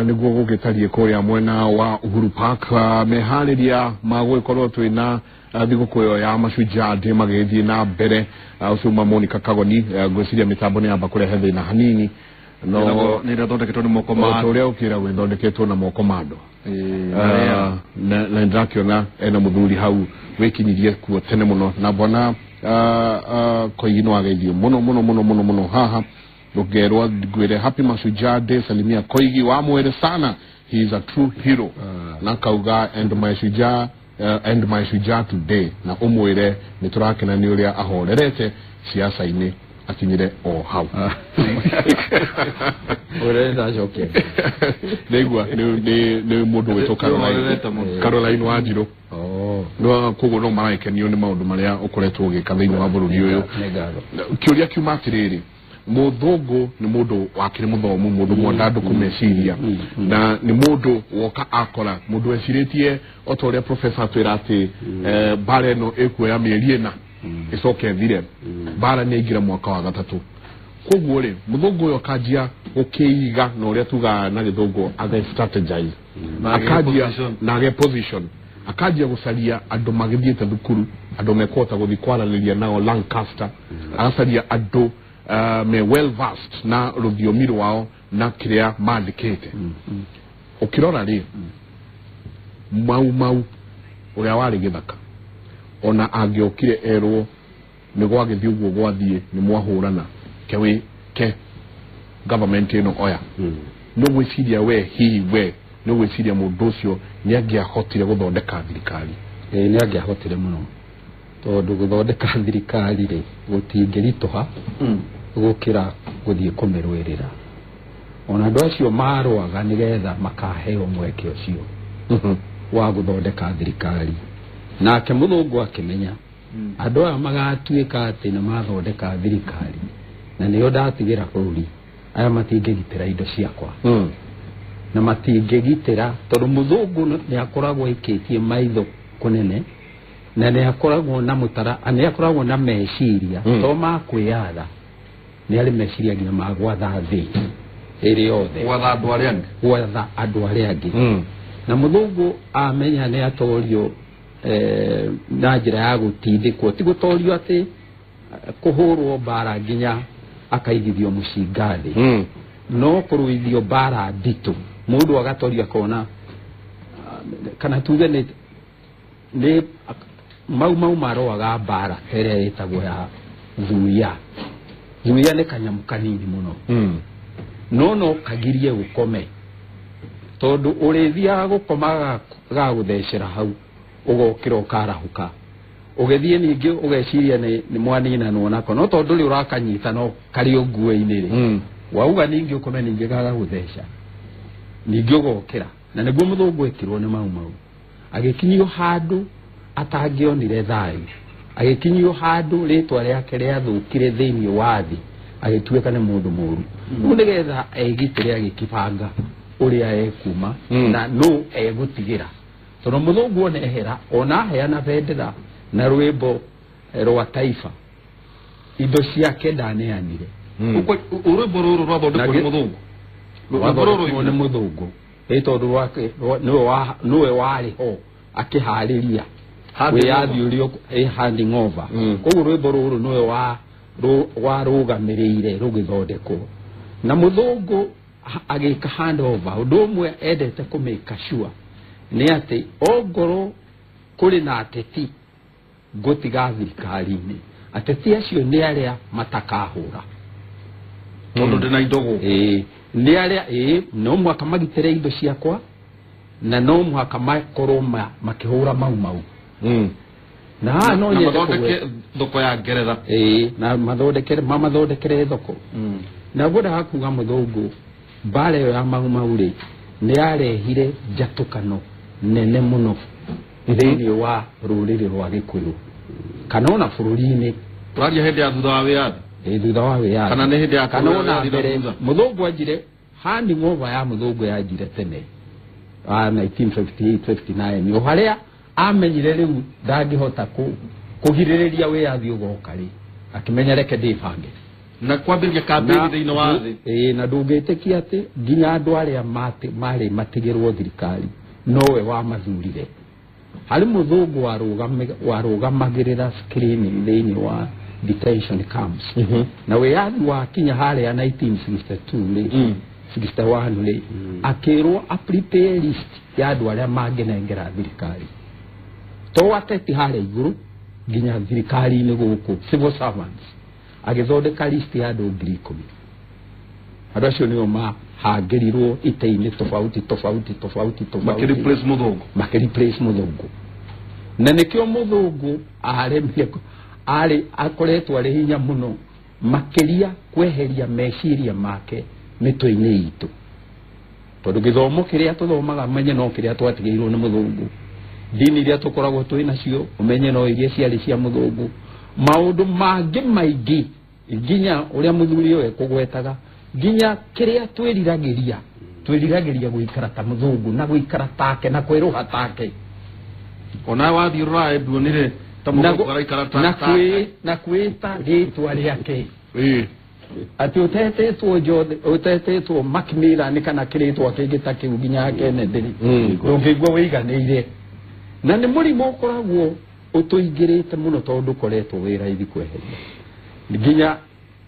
nĩguo gũgĩtariĩ kũrĩa mwena wa Uhuru Park meharĩria magũgĩkorwo twĩna thigũkũ ĩyo ya mashujaa ndĩ magĩthiĩ na mbere ũcio Monica Kagoni ngwĩciria mĩtambo nĩ yamba kũrehe thĩna hanini no nĩ ĩrathondeketwo nĩ moko ma andũ ũrĩa ũkĩra gwĩthondeketwo na moko ma andũ na ndĩrakĩona ena mũthuri hau wĩkinyirie kuo tene mũno na mbona Koigi no ageithio mũno haha ngerwa ngwĩre happy mashujaa day salimia Koigi wa mwere sana he is a true hero na kauga and my shujaa today na ũmwĩre nĩ tũrakena nĩ ũrĩa ahorerete siasa-inĩ akinyire o hau ũrenda joke nĩgua nĩ mũndũ wĩtwo Caroline Wanjiru no koguo no marakenio nĩ maũndũ marĩa ũkoretwo ũgĩka thĩinĩ wa bũrũri ũyũ kĩũria kiuma atĩrĩrĩ mũthũngũ nĩ mũndũ wakĩrĩ mũthomu mũndũ mwandandũ kũmeciria na nĩ mũndũ woka akora mũndũ ecirĩtie o ta ũrĩa professor atwĩra atĩ mbara ĩno ĩkuoya mĩeri ĩna ĩcoke thire mbara nĩ aingĩra mwaka wa gatatũ koguo rĩ mũthũngũ ũyũ akanjia gũkĩiga na ũrĩa tugaga na gĩthũngũ agĩ-strategize akanjia na agĩ-position akanjia gũcaria andũ magĩthiĩte thukuru andũ mekũhota gũthiĩ kwaranĩria nao Lancaster agacaria andũ me well versed na rũthiomi rwao na kĩrĩa mandĩkĩte ũkĩrora rĩ mau ũrĩa warĩ Gĩthaka ona angĩokire erwo nĩ gwagĩthiĩ ũguo gwathiĩ nĩ mwahũrana ke government ĩno oya no gwĩciria we hihi we no gwĩciria mũndũ ũcio nĩ angĩahotire gũthondeka thirikari nĩ angĩahotire mũno tondũ gũthondeka thirikari rĩ gũtingĩritũha gũkĩra gũthiĩ kũmĩrũĩrĩra ona andũ acio marũaga nĩgetha makaheo mweke ũcio wa gũthondeka thirikari nake mũthũngũ akĩmenya andũ aya magatuĩka atĩ nĩ mathondeka thirikari na nĩo ndatigĩra bũrũri aya matingĩgitĩra indo ciakwa na matingĩgitĩra tondũ mũthũngũ nĩ akoragwo aikĩtie maitho kũnene na nĩ akoragwo na mũtara nĩ akoragwo na meciria to makwĩyatha nĩ arĩ meciria nginya magwatha thĩ ĩrĩ yothe gwatha andũ arĩa angĩ na mũthũngũ amenya nĩ atorio na njĩra ya gũtindĩkwo ti gũtorio atĩ kũhũrwo mbara nginya akaigithio mucingathi no kuruithio bara nditu mundu agatoria kona kana tuge ni mau maroaga bara ere etagwo ya zuya ne kanyamu kanini muno no kagirie gukome tondu urithia gukoma ga guthecera hau ugokira ukarahuka ugethie ningi ugeciria ni mwanina nonako no tondu ri urakanyita no kari nguo-ini ri wauga ningi ukome ningi gaga gutheca ningi ugokira na niguo muthungu ekirwo ni mau agikinyio handu atangionire thayu agikinyio handu ritwa riake riathukire thiini wa thi agituika ni mundu muru no nigetha egitire agikibanga uria ekuma na no egutigira tono muthungu onehera ona heana bendera na rwimbo rwa taifa indo ciake ndaneanire urwimbo ruru rwathondekwo ni muthungu rwathondekwo ni muthungu tondu rwake niwe wari ho akihariria wiyathi urio handing over koguo rwimbo ruru niwe warugamirire rugithondekwo na muthungu agika hand over undu umwe endete kumeka sure ni ati ongoro kuri na ateti gutiga thirikari-ini ateti acio ni aria matakahura tondu ndina indogo ni aria no mwaka magitire indo ciakwa na no mwaka makorwo makihura mau na no nye thoko ya Ngeretha na mathondekere thoko na goda hakuga muthungu bare yo ya mau ri ni arehire jatukano nene muno thiini wa ruriri rwa Gikuyu kana ona bururi-ini twaria hindi ya thutha wa wiyathi thutha wa wiyathi kana ni hindi ya kana ona mbere muthungu ajire handing over ya muthungu yajire tene 1958-59 ni haria amenyire riu ndangihota kugiririria wiyathi ugoka ri akimenya reke ndibange na kwambiria kampeni thiini wa thi na ndungitikia ati nginya andu aria mari matigirwo thirikari nowe wa mathurire hari muthungu warugamagirira screening thiini wa detention camps na wiyathi wa kinya haria 1962 61 akirwo a prepare list ya andu aria mangenengera thirikari to ateti haria iguru nginya thirikari-ini guku civil servants agithondeka list ya andu 10,000 andu acio nio mahangirirwo ite-ini tofauti makiriplace muthungu na nikio muthungu ari akoretwo ari hinya muno makiria kweheria meciria make mitwe-ini itu tondu githomo kiria tuthomaga menye no kiria twatigiirwo ni muthungu dini iria tukoragwo twina cio umenye no iria ciari cia muthungu maundu mangi maingi nginya uria muthuri uyu ekugwetaga nginya kiria twiriragiria guikara ta muthungu na guikara take na kwiruha take ona wathi rai duonire ta muthungu araikara take na kwita ritwa riake ati utetetwo Macmillan kana kiritwa kingita kiu nginya Kennedy ndungigwa wiganire na ni murimo ukoragwo utuingirite muno tondu koretwo wira ithi kweheria nginya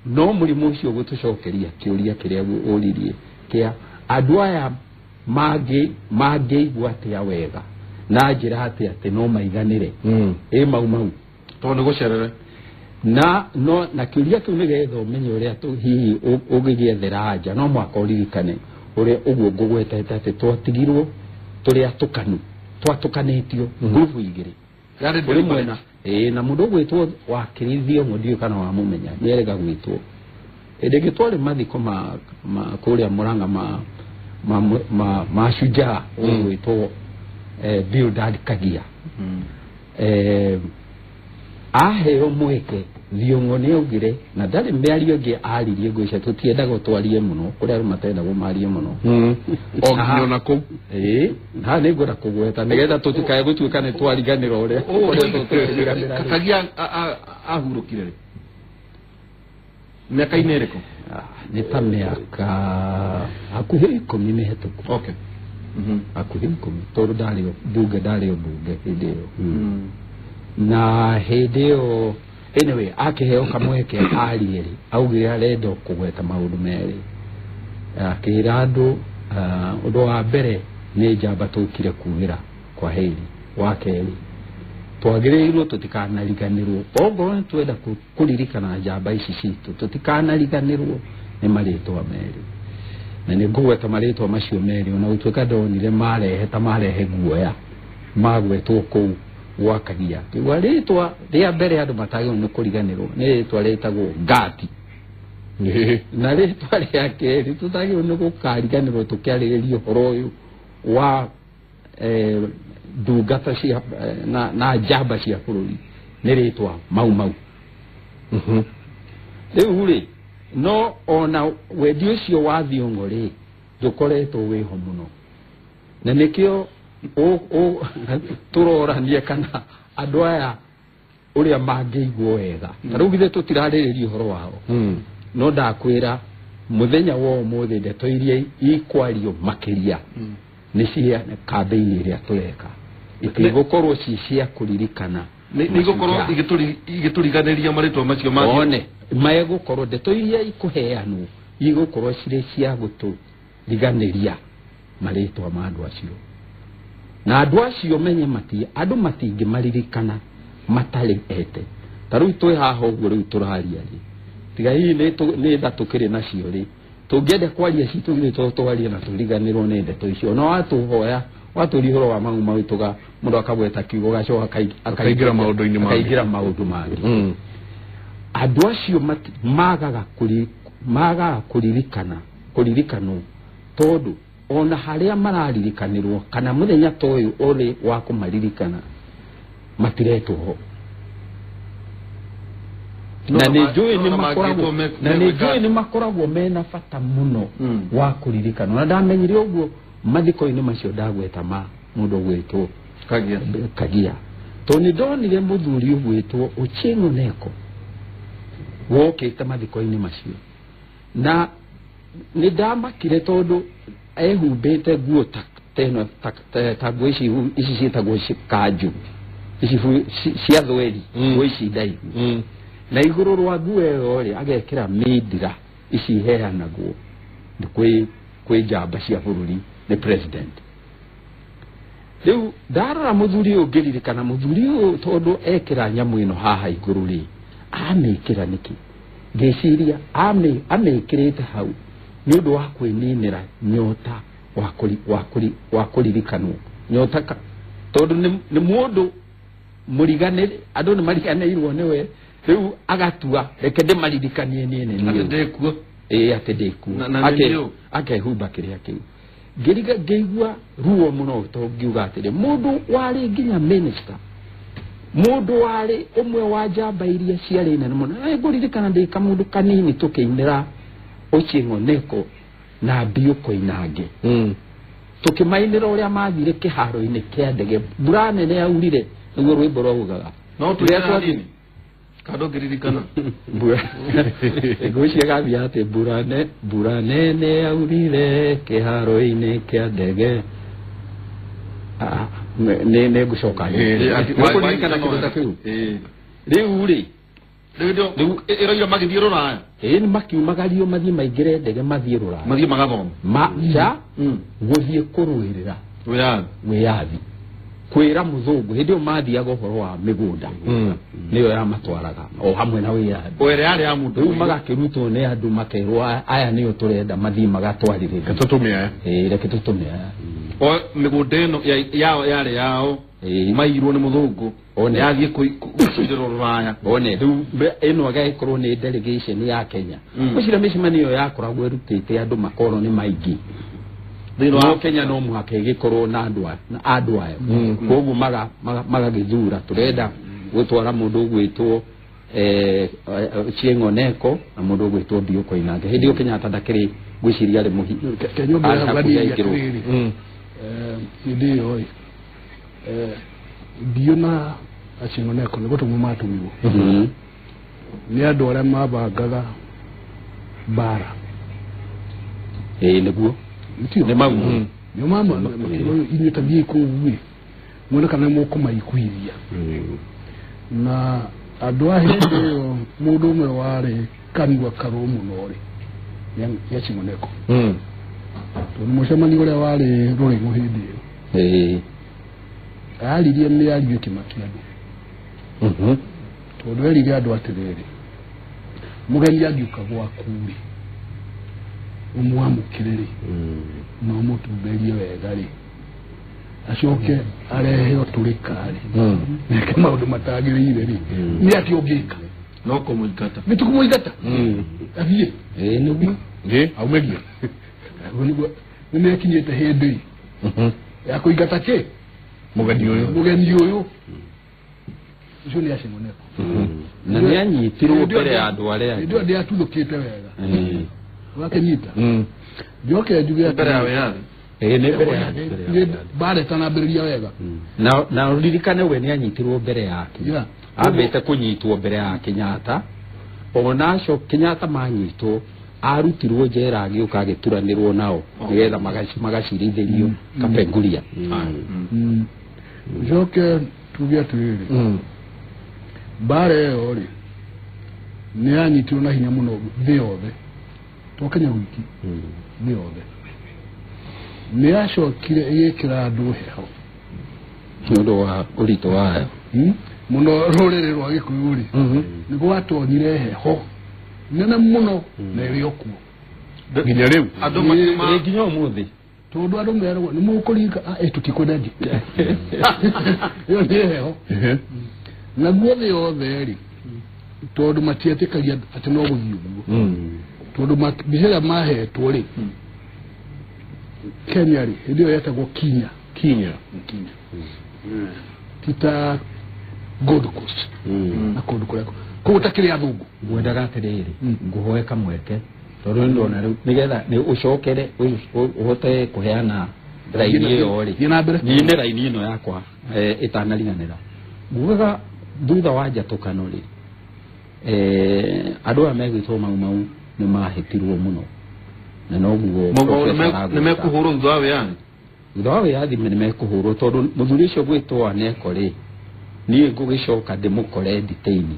no murimo ucio gutucokeria kiuria kiria uririe kia andu aya magĩigua atia wega na njira ati no maiganire mau tondu gucerere na kiuria kiu nigetha umenye uria hihi ugigiethera anja no mwaka uririkane uria uguo ngugwetete ati twatigirwo turi atukanu twatukanitio nguvu igiri uri mwena na mundu gwitwo wakirithio mundu kana wa mumenya nierega gwitwo ndegitwari mathiko kuria Murang'a ma shujaa gwitwo Bildad Kagia aheo mweke Thiong'o ni augire na ndari mĩario ĩngĩ aririe ngwica tutiendaga twarie muno kuria aru matenda gumarie muno o na kuu na nĩ ngwenda kũgweta nĩgetha tutikae gũtuĩka nĩ twariganĩra ũrĩa Kagia ahurũkire rĩ mĩaka-inĩ ĩrĩkũ nĩ ta mĩaka hakuhĩ 10 mĩhĩtũku okay hakuhĩ 10 tondũ ndarĩ o mbunge hĩndĩ ĩyo na hĩndĩ ĩyo anyway akiheo kamweke arieri augire arenda kugweta maundu meri akira andu undu wa mbere ni njamba tukire kugira kwa heri wakeri twagirirwo tutikanariganirwo ogoro twenda kuririkana njamba ici citu tutikanariganirwo ni maritwa meri na ni ngweta maritwa macio meri ona utweka ndonire marehe guoya magwetwo kuu wakagia waritwa ria mbere andu matagio ni kuriganirwo ni ritwa retagwo Gati na ritwa ria keri tutagio ni gukariganirwo tukiariririo horo uyu wa ndungata cia na njamba cia bururi ni ritwa mau riu ri no ona wendi ucio wa thiongo ri dukoretwo wiho muno na nikio turorania kana andu aya uria mangeigwo wega riu githe tutirariririo horo wao no ndakwira muthenya wo muthe ndeto iria ikwario makiria ni cia kambeini iria tureka ikigokorwo cia kuririkana nigokorwo igituriganiria maritwa macio mangĩ one mayegokorwo ndeto iria ikuheanwo igokorwo cire cia guturiganiria maritwa ma andu acio na andu acio menye andu matingi maririkana matari ete taru twi haha uguo riu turaria ri tiga hii ni ndatukire nacio ri tungende kwaria citu ni twaria na turiganirwo ni ndeto icio no atuhoya waturihoro wa mau tuga mundu akabweta kiugo gacio akaigira maundu-ini mangi akaigira maundu mangi andu acio magaga kuririkana tondu ona haria mararirikanirwo kana muthenya toyu uri wa kumaririkana matiretwo ho na ni makoragwo mena bata muno wa kuririkana na ndamenyire uguo mathiko-ini macio ndagweta mundu gwitwo Kagia to ni ndonire muthuri ugwitwo Ochieng' Neko wokite mathiko-ini macio na ni ndamakire tondu ehumbite nguo teno nguo ici cietagwo kanju ici cia thweri nguo ici ndaihu na iguru rwa nguo ĩyo ri agekira midira ici heanagwo kwi njamba cia bururi ni president riu ndarora muthuri ungiririkana muthuri tondu ekira nyamu ino haha iguru ri amikira niki ngeciria amikirite hau ni undu wa kwininira nyota wa kuririkanwo nyota tondu ni mundu muriganire andu ni mariganirwo niwe riu agatua reke ndimaririkanie nini ndekuo ate ndekuo akehumba kiria kiu ngeigua ruo muno to ngiuga atiri mundu wari nginya minister mundu wari umwe wa njamba iria ciari nene muno nguririkana ndika mundu kanini tukiinira Ochieng' Neko na Biuko inange tukimainira uria mathire kiharo-ini kia ndege mbura nene yaurire niguo rwimbo rwaugaga no tuya nini kado giririkana ngucia gathia ati mbura nene yaurire kiharo-ini kia ndege ne gucoka nguririkana kindu ta kiu riu ri riu ira magithie ruraya ni makiumagario mathie maingire ndege mathie ruraya mathie magathoma guthie kurwirira wiyathi kwira muthungu hindi o mathiaga uhoro wa migunda niyo ya matwaraga o hamwe na wiyathi were yari ya mundu riu magakirutwo ni andu makerwo aya niyo turenda mathie magatwaririra tutumia reke tutumia o migunda ino yari yao mairwo ni muthungu one yathie kucirwo ruraya one riu ino agaikorwo ni delegation ya Kenya kucira micemaniyo yakoragwo irutite andu makoro ni maingi no Kenya no muhaka igikorwo na andu aya koguo magagithura turenda gutwara mundu gwitwo Ochieng' Neko na mundu gwitwo Biuko inange hindi yo Kenya atandakiri gwiciria ri muhi Kenya ngagiro ndio Biuna Ochieng' Neko ni gutumu matumiwo ni andu aria mabangaga bara niguo ni mamu ni mama inyuĩ tathii kũu mwone kana mũkũmaiguithia na andå ahä må ndå å mwe warä kanua karå må no rä yacimoneko tondå må cemani å rä a warä rå rä gå hä ndä ä yo aririe nä ario ä kä makia andå tondå erire andå atä rä rä må geni angiuka gwaku rä å mwamå kä rä rä no må tumberie wega rä acoke areheo tå rä karä neke maå ndå matagä rä ire rä nä atä å ngä ka no kå må ingata nä tå kå må ingata athiä niguo aumerie nä nekinyä te hä ndä ya kå ingata kä må geni å yå ucio nä acimoneko na nä anyitirwo mbere ya andå arä angä ndä ndä atuthå kä te wega wakenyita njoke njuge mbere ya wĩyathi nä mbere baretana mbä rä ria wega na ririkane we nä anyitirwo mbere yake ambä te kå nyitwo mbere ya Kenyatta onaco Kenyatta manyitwo arutirwo njera agä å ka agä turanä rwo nao nä getha magacirithä rio kapenguria njoke tuge atä rä rä mbara ä yo rä nä yanyitirwo na hinya må no thä yothe to Kenya wiki thä yothe nä yacokire ä gä kä ra andå heho nä å ndå wa å ritå wayo må no rå rä rä rwa gä kå yå rä nä gwatonyire heho nene må no na ä rä o kuo nginya rä u andå nginya å må thä tondå andå meragwo nä må kå ringa tå tikwä ndangä ä yo nä heho naguo thä yothe rä tondå matiatä karia atä no gå thiä guo tondå mbica ä rä a mahetwo rä Kenya rä hä ndä ä yo yetagwo kinya tita Gold Coast na kå ndå kå rä a kå gå takä rä athå ngå ngwendaga atä rä rä ngå hoe kamweke tondå nä ndona rä u nä getha nä å cokere å hote kå heana raini ä yo rä nä raini ä no yakwa ä tanariganä ra ngugaga thutha wa njatå kano rä andå aya megwä two mau nä mahä tirwo må no na noguo nä mekå hå rwo thutha wa wĩyathi thutha wa wĩyathi nä mekå hå rwo tondå må thuri å cio gwä two aneko rä niä ngå gä coka ndä må kore nditeini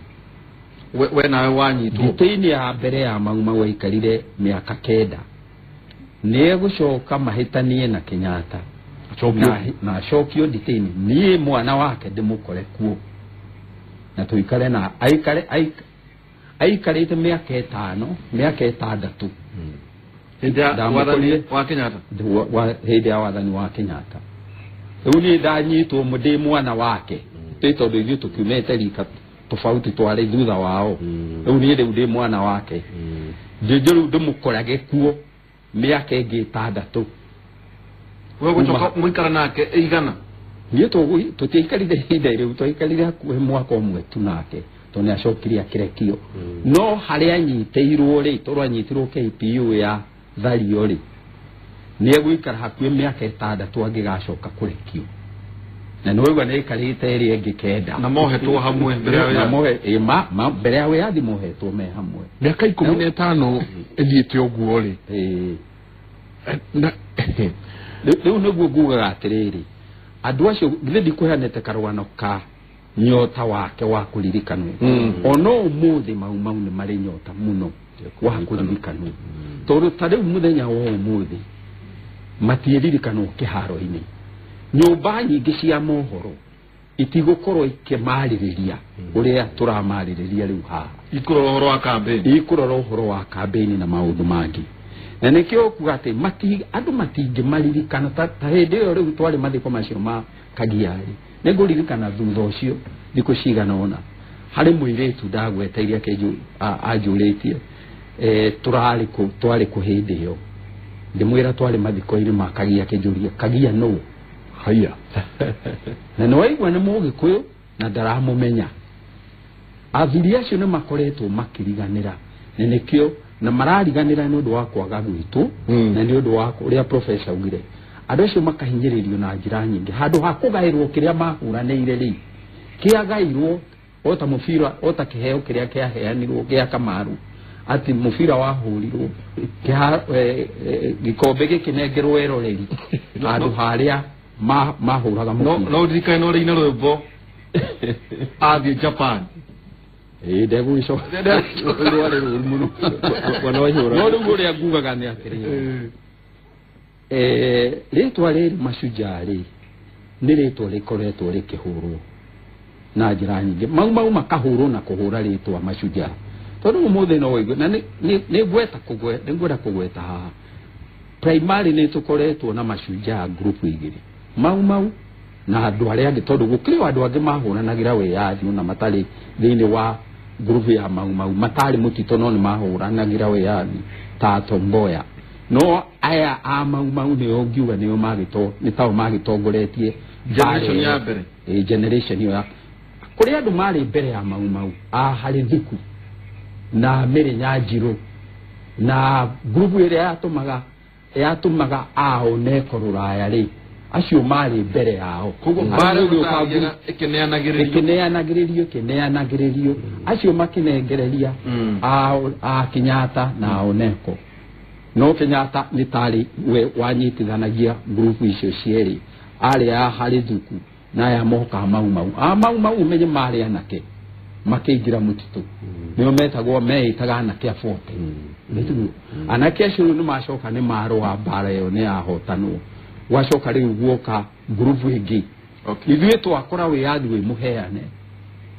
we nawe wanyitwo nditeini ya mbere ya mau aikarire mä aka 9 nä egå coka mahä tanie na Kenyatta na acokio nditeini niä mwana wake ndä må kore kuo na tå ikare na aikarä te mä aka 5 mä aka 6 hĩndĩ wa Kenyatta hĩndĩ ya wathani wa Kenyatta rĩu niĩ ndanyitwo ndĩ mwana wake tondũ ithuĩ tũkiumĩte rika tofauti twarĩ thutha wao rĩu niĩ rĩu ndĩ mwana wake njĩnjũ rĩu ndĩmũkorage kuo mĩaka ĩngĩ 6 we gũcoka mũikara nake ĩigana niĩ tũtiaikarire ihinda rĩu twaikarire hakuhĩ mwaka ũmwe tu nake tondũ nĩ acokire akĩrekio no harĩa anyitĩirwo rĩ tondũ anyitirwo KPU ya Thario rĩ nĩ egũikara hakuhĩ mĩaka 6 angĩgacoka kũrekio na nĩ waigua nĩ aikarĩte ĩrĩ ĩngĩ 9 na mohetwo hamwe mbere ya wĩyathi mbere ya wĩyathi mohetwo me hamwe mĩaka 15 ĩthiĩte ũguo rĩ rĩu nĩguo ngugaga atĩrĩrĩ andũ acio githĩ ndikũheanĩte karũgano ka nyota wake wa kũririkanwo ona ũmũthĩ mau nĩ marĩ nyota mũno wa kũririkanwo tondũ ta rĩu mũthenya wa ũmũthĩ matiĩririkanwo kĩharo-inĩ nyũmba nyingĩ cia mohoro itigũkorwo ikĩmarĩrĩria ũrĩa tũramarĩrĩria rĩu haha ikũrora ũhoro wa kambĩini na maũndũ mangĩ na nĩkĩo kuga atĩ andũ matingĩmaririkana ta hĩndĩ ĩyo rĩu twarĩ mathiko macio ma Kagiarĩ nĩ ngũririkana thutha ũcio thikũ cigana ũna harĩ mũirĩtu ndagweteire anjũrĩtie twarĩ kũ hĩndĩ ĩyo ndĩmwĩra twarĩ mathiko-inĩ ma Kagia akĩnjũria Kagia nũ haya na nĩ waigua nĩ Mũgĩkũyũ na ndaramũmenya athuri acio nĩ makoretwo makĩriganĩra na nĩkĩo na marariganĩra nĩ ũndũ wa kwaga gwitũ na nĩ ũndũ wa ũrĩa professor augire andũ acio makahinyĩrĩrio na njĩra nyingĩ handũ ha kũgaĩrwo kĩrĩa mahũranĩire rĩ kĩagaĩrwo ota mũbira ota kĩheo kĩrĩa kĩaheanirwo gĩa Kamaru ati mũbira wahũrirwo gĩkombe gĩkĩnengerwo eroreri handũ harĩa mahũraga mũbira no ndikane no rĩina rwĩmbo athiĩ Japan Devu iso. Wale muno. Wanaohora. Wale ngore aguga gani atiri. Letwa le mashujaa ni letwa likoretwo likihurwo na njira nyingi mau makahurwo na kuhura letwa mashujaa tondu muthe no igwe na ni gweta kugweta haha primary ni tukoretwo na mashujaa group igiri mau na andu aria angi tondu gukiri andu angi mahuranagira wiyathi na matari thiini wa group ya mau matari mutito no ni mahuranagira wiyathi ta Tomboya no aya a mau ni ongiuga ni o magito ni tao magitongoretie generation ya mbere generation ya kuri andu mari mbere ya mau a hari thiku na mere nyajiro na group ire yatumaga ao ne koruraya ri acio mari mbere yao kogo mbare gukagera ekeneanagiririo acio makinengereria a Kenyatta na Oneko no Kenyatta ni tari we wanyitithanagia group icio cieri ari a hari thuku na ya moka mau menye mari anake makigira mutitu niyo metagwo meitaga anake a 40 nitu anake acio ni macoka ni marwa bara yo ni ahotanwo wacoka riu guoka group ingi ithuĩ twakora wiyathi wi muheane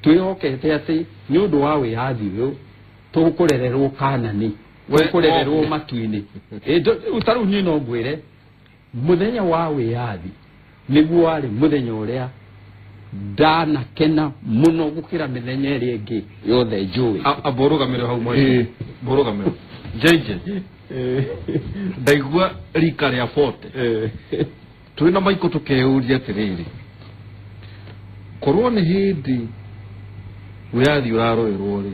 twihokete ati ni undu wa wiyathi uyu tukurererwo Kanani kurererwo matuini utaru nyino ngwire muthenya wa wiyathi niguo ari muthenya uria dana kena muno gukira mithenya iri ingi yothe njui aborugamire hau mwe borugamire jeje ndaigua rika ria 40 twina maiko tukeuria tiriri korwo ni hindi wiyathi uraroerwo ri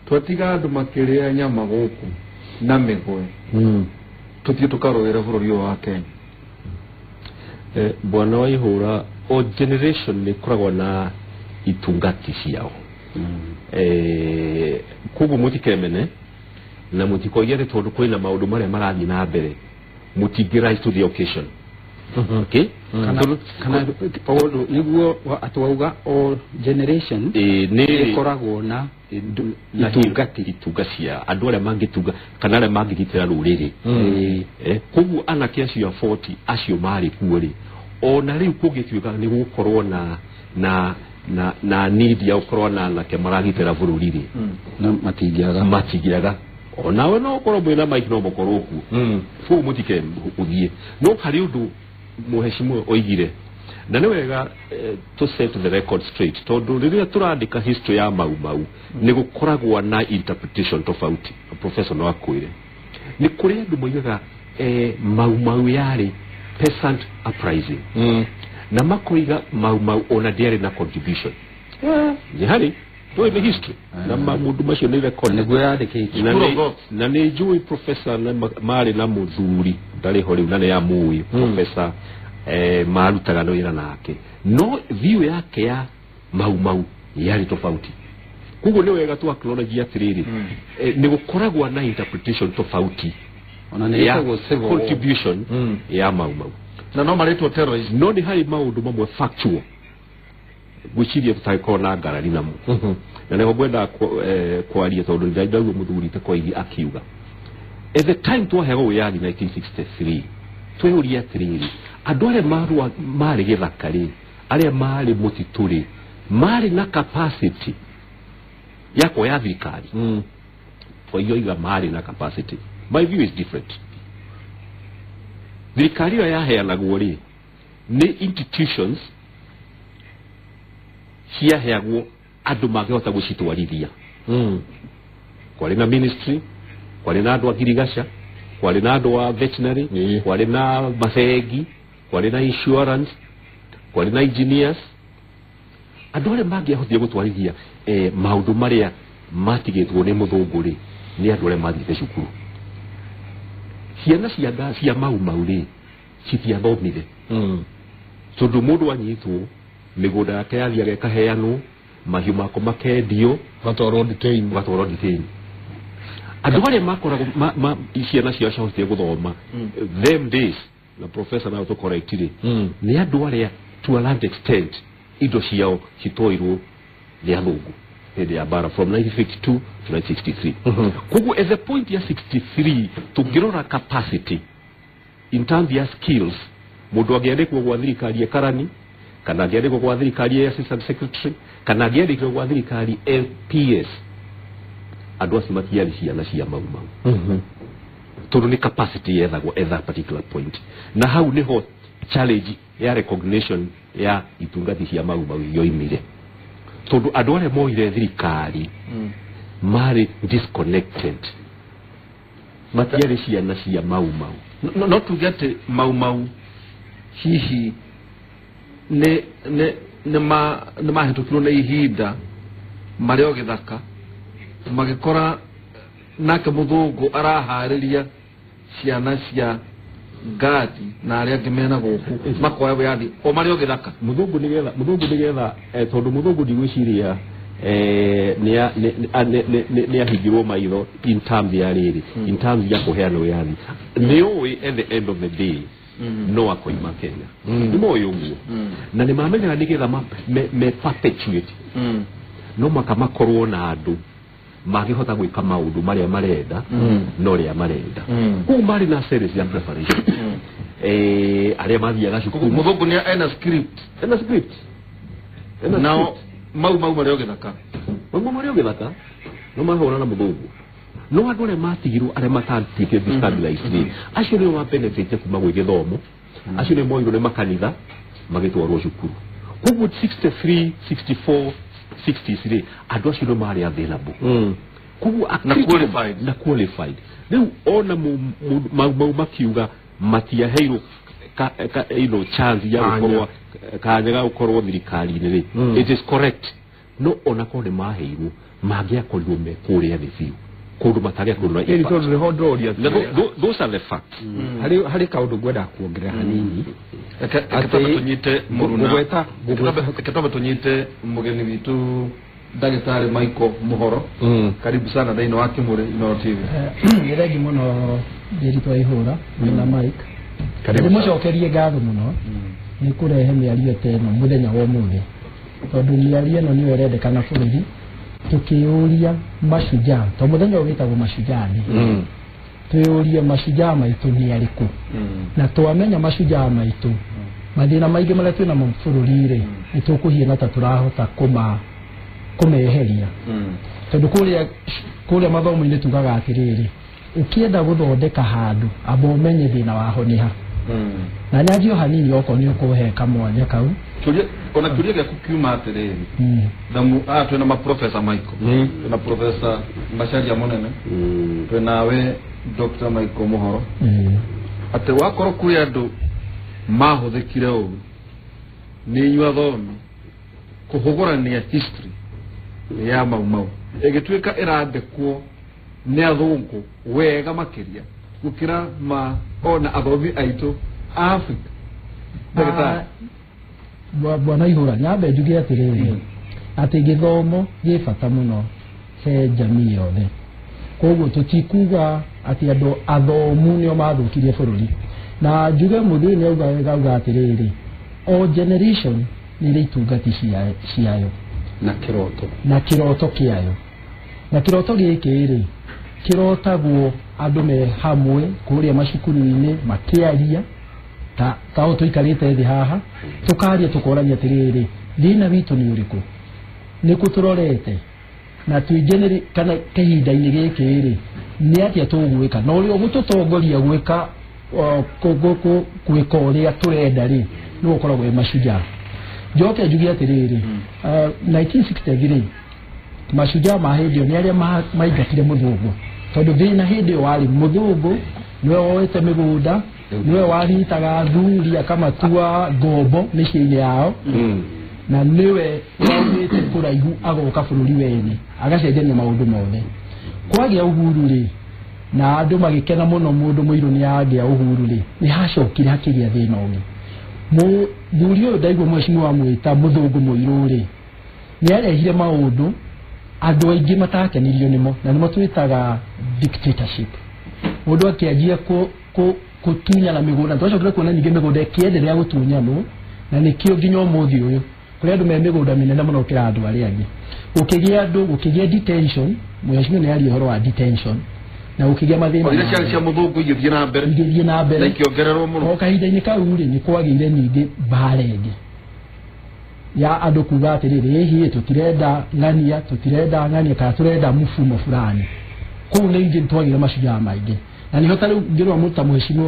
twatiga andu makiria nyama guku na migwe tuthie tukaroera bururi wa Kenya bwana waihura o generation ni kuragwa na itungati ciao kubu mutikemene na mutikoyere tondu kwina maundu maria marathi na mbere mutigira to the occasion okay kana odo niguo atwauga o generation ni koragwo na itugacia andu aria mangituga kana aria mangigitira ruriri kubu anake acio 40 acio mari kuori ona riu kugituika ni gukorwo na need ya ukorwo na anake maragitira bururiri na matingiaga ona we no korwo mwina maiki no mukorwo ku fu mutike uthie no hari undu muheshimu oigire na ni wega to set the record straight tondu riria turandika history ya mau ni gukoragwo na interpretation tofauti professor no akwire ni kuri andu moigaga mau yari peasant uprising na makoiga mau ona diari na contribution ni hari to the history na mundu macio ni record ni gwandikite na ni jui professor na mari na muthuri ndari hori na ya mui professor marutaga no ira nake no view yake ya mau yari tofauti kugo ni wega tu acknowledge atiriri ni gukoragwa na interpretation tofauti ona ni contribution ya mau na no maletwa terrorism no ni hari maundu mamwe factual gucirie tutaikona ngarari namo na nego gwenda kwaria tondu ndaidaguo muthuri te kwa igi akiuga at the time twahego wiyathi 1963 twehuria atiriri andu aria mari githakari aria mari mutituri mari na capacity ya kuoya thirikari kwa hiyo iga mari na capacity. My view is different. Thirikari ya heanagwo ri ni institutions cia heagwo andu mangehota gucitwarithia kwari na ministry, kwari na andu a girigasha, kwari na andu a veterinary, kwari na mathegi, kwari na insurance, kwari na engineers, andu aria mangehota gutwarithia maundu maria matigitwo ni muthungu ri ni andu aria mathite cukuru. Ciana cia mau ri citiathomire tondu mundu anyitwo migunda yake yathia gekaheanwo mahiu mako makendio gatwarwo detain andu aria makoragwo ciana cia ciahotire guthoma them days na professor na to correctly ni andu aria to a large extent indo ciao citoirwo ni athungu hĩndĩ ya bara from 1952 to 1963 koguo at the point ya 63 tungirora capacity in terms ya skills mundu angiandikwo gwa thirikari karani kana angiandikwo gwa thirikari assistant secretary kana angiandikwo gwa thirikari LPS andu acio matiarĩ ciana cia mau tondu ni capacity yethagwo at that particular point na hau niho challenge ya recognition ya itungati cia mau yoimire tondu andu arĩa moire thirikari mari disconnected matiarĩ ciana cia mau no tugete mau hihi ne mahĩtũkirwo nĩ ihinda marĩ o gĩthaka magĩkora nake mũthũngũ araharĩria ciana cia ngati na arĩa angĩ mena gũkũ makoya wĩyathi o marĩ o gĩthaka mũthũngũ nĩgetha tondũ mũthũngũ ndigwĩciria nĩ ahingirwo maitho in terms ya rĩrĩ in terms ya kũheana wĩyathi nĩũĩ at the end of the day no akoima Kenya nĩ moyo ũguo na nĩ mamenyaga nĩgetha me perpetuate no makamakorwo na andũ magĩhota gwĩka maũndũ marĩa marenda no rĩa marenda kũu marĩ na series ya preparation arĩa mathiaga cukuru mũthũngũ nĩ ena script nao mau marĩ o gĩthaka no mahũra na mũthũngũ no andũ arĩa matigirwo arĩa matatuĩkĩte destabilized acio nĩo mabenefite kuma gwĩ gĩthomo acio nĩ moirwo nĩ makanitha magĩtwarwo cukuru koguo 63 64 63 andũ acio nĩ marĩ available koguo na qualified rĩu ona mau makiuga matiaheirwo chance ya gũkorwo kanya ga gũkorwo thirikari-inĩ rĩ it is correct no ona korwo nĩ maheirwo mangĩakorirwo me kũrĩa thĩ biũ kũndũ matarĩ kũndũ those are the facts harĩ kaũndũ ngwenda kuongerera hanini Ketamba tunyite mũgeni witũ ndagĩtarĩ Michael Muhoro karibu sana thĩinĩ wa Kimũrĩ Inooro TV nĩ thengi mũno ndĩritwa ihũra na Mike ndĩmũcokerie ngatho mũno nĩ kũrehe mĩario ta ĩno mũthenya wa ũmũthĩ tondũ mĩario ĩno nĩyo ĩrendekana bũrũri tukĩũria mashujaa to mũthenya ũgĩtagwo mashujaa twĩũrie mashujaa maitũ nĩ arĩkũ na twamenya mashujaa maitũ mathĩna maingĩ marĩa twĩna bũrũri-rĩ nĩ tũkũhiana ta tũrahota kũmeheria tondũ kũrĩa mathomo-inĩ tugaga atĩrĩrĩ ũkĩenda gũthondeka handũ amba ũmenye thĩna waho nĩ ha na nyanjio hanini okorwo nĩ ũkũhe kamwanya kau ona kĩũria gĩaku kiuma atĩrĩrĩ thamu twĩna maprofesa Michael twĩna profesa Macharia Mũnene twĩnawe Dr. Michael Muhoro atĩ wakorwo kũrĩ andũ mahũthĩkire ũũ nĩ inyuĩ athomi kũhũgũrania history ya mau ĩgĩtuĩka ĩrandĩkwo nĩ athũngũ wega makĩria gũkĩra ona athomi aitũ a Africa ndagĩtarĩ bwana ihũra nyambe njuge atĩrĩrĩ atĩ gĩthomo gĩ bata mũno he jamii yothe koguo tũtikuga atĩ andũ athomu nĩo mathũkirie bũrũri na njuge mũthĩ nĩ auga atĩrĩrĩ o generation nĩ irĩ itungati ciayo na kĩroto kĩayo na kĩroto gĩkĩ-rĩ kĩrotagwo andũ me hamwe kũrĩa macukuru-inĩ makĩaria ta o tũikarĩte thĩ haha tũkaria tũkorania atĩrĩrĩ thĩna witũ nĩ ũrĩkũ nĩkũ tũrorete na twĩngenere kana kahinda-inĩ gĩkĩ-rĩ nĩ atĩa tũgwĩka na ũrĩa ũgũtũtongoria gwĩka ũrĩa tũrenda-rĩ nĩ gũkoragwo wĩ mashujaa njoke njuge atĩrĩrĩ 1963 mashujaa ma hĩndĩ ĩyo nĩ arĩa maingatire mũthũngũ tondũ thĩna hĩndĩ ĩyo warĩ mũthũngũ nĩwe woete mĩgũnda nĩwe waritaga athuri akamatua ngombo mĩciĩ-inĩ yao na nĩwe waumĩte kũraihu agoka bũrũri wene agacenjania maũndũ mothe kwagĩa ũhuru-rĩ na andũ magĩkena mũno mũndũ mũirũ nĩ agĩa ũhuru-rĩ nĩ hacokire hakĩgĩa thĩna ũngĩ mũthuri ũyũ ndaigua mheshimiwa mwĩta mũthũngũ mũirũ-rĩ nĩ arehire maũndũ andũ aingĩ matakenirio nĩmo na nĩmo twĩtaga dictatorship mũndũ akĩanjia gũtunyana mĩgũnda twacokire kuona ningĩ mĩgũnda ĩkĩenderea gũtunyanwo na nĩkĩo nginya ũmũthĩ ũyũ kuri andu me migunda minene muno kira andu ari angi ukigia andu ukigia detention mheshimiwa ni ali horo wa detention na ukigia mathina ile cia muthungu igithie na mbere na ikiongererwo muno kahinda-ini kau ri ni kwagire ningi barenge ya andu kuga atiriri hihi tutirenda ng'ania kana turenda mfumo fulani kuu ni ingi twagire mashujaa maingi na niho tari ngirwa muta mheshimiwa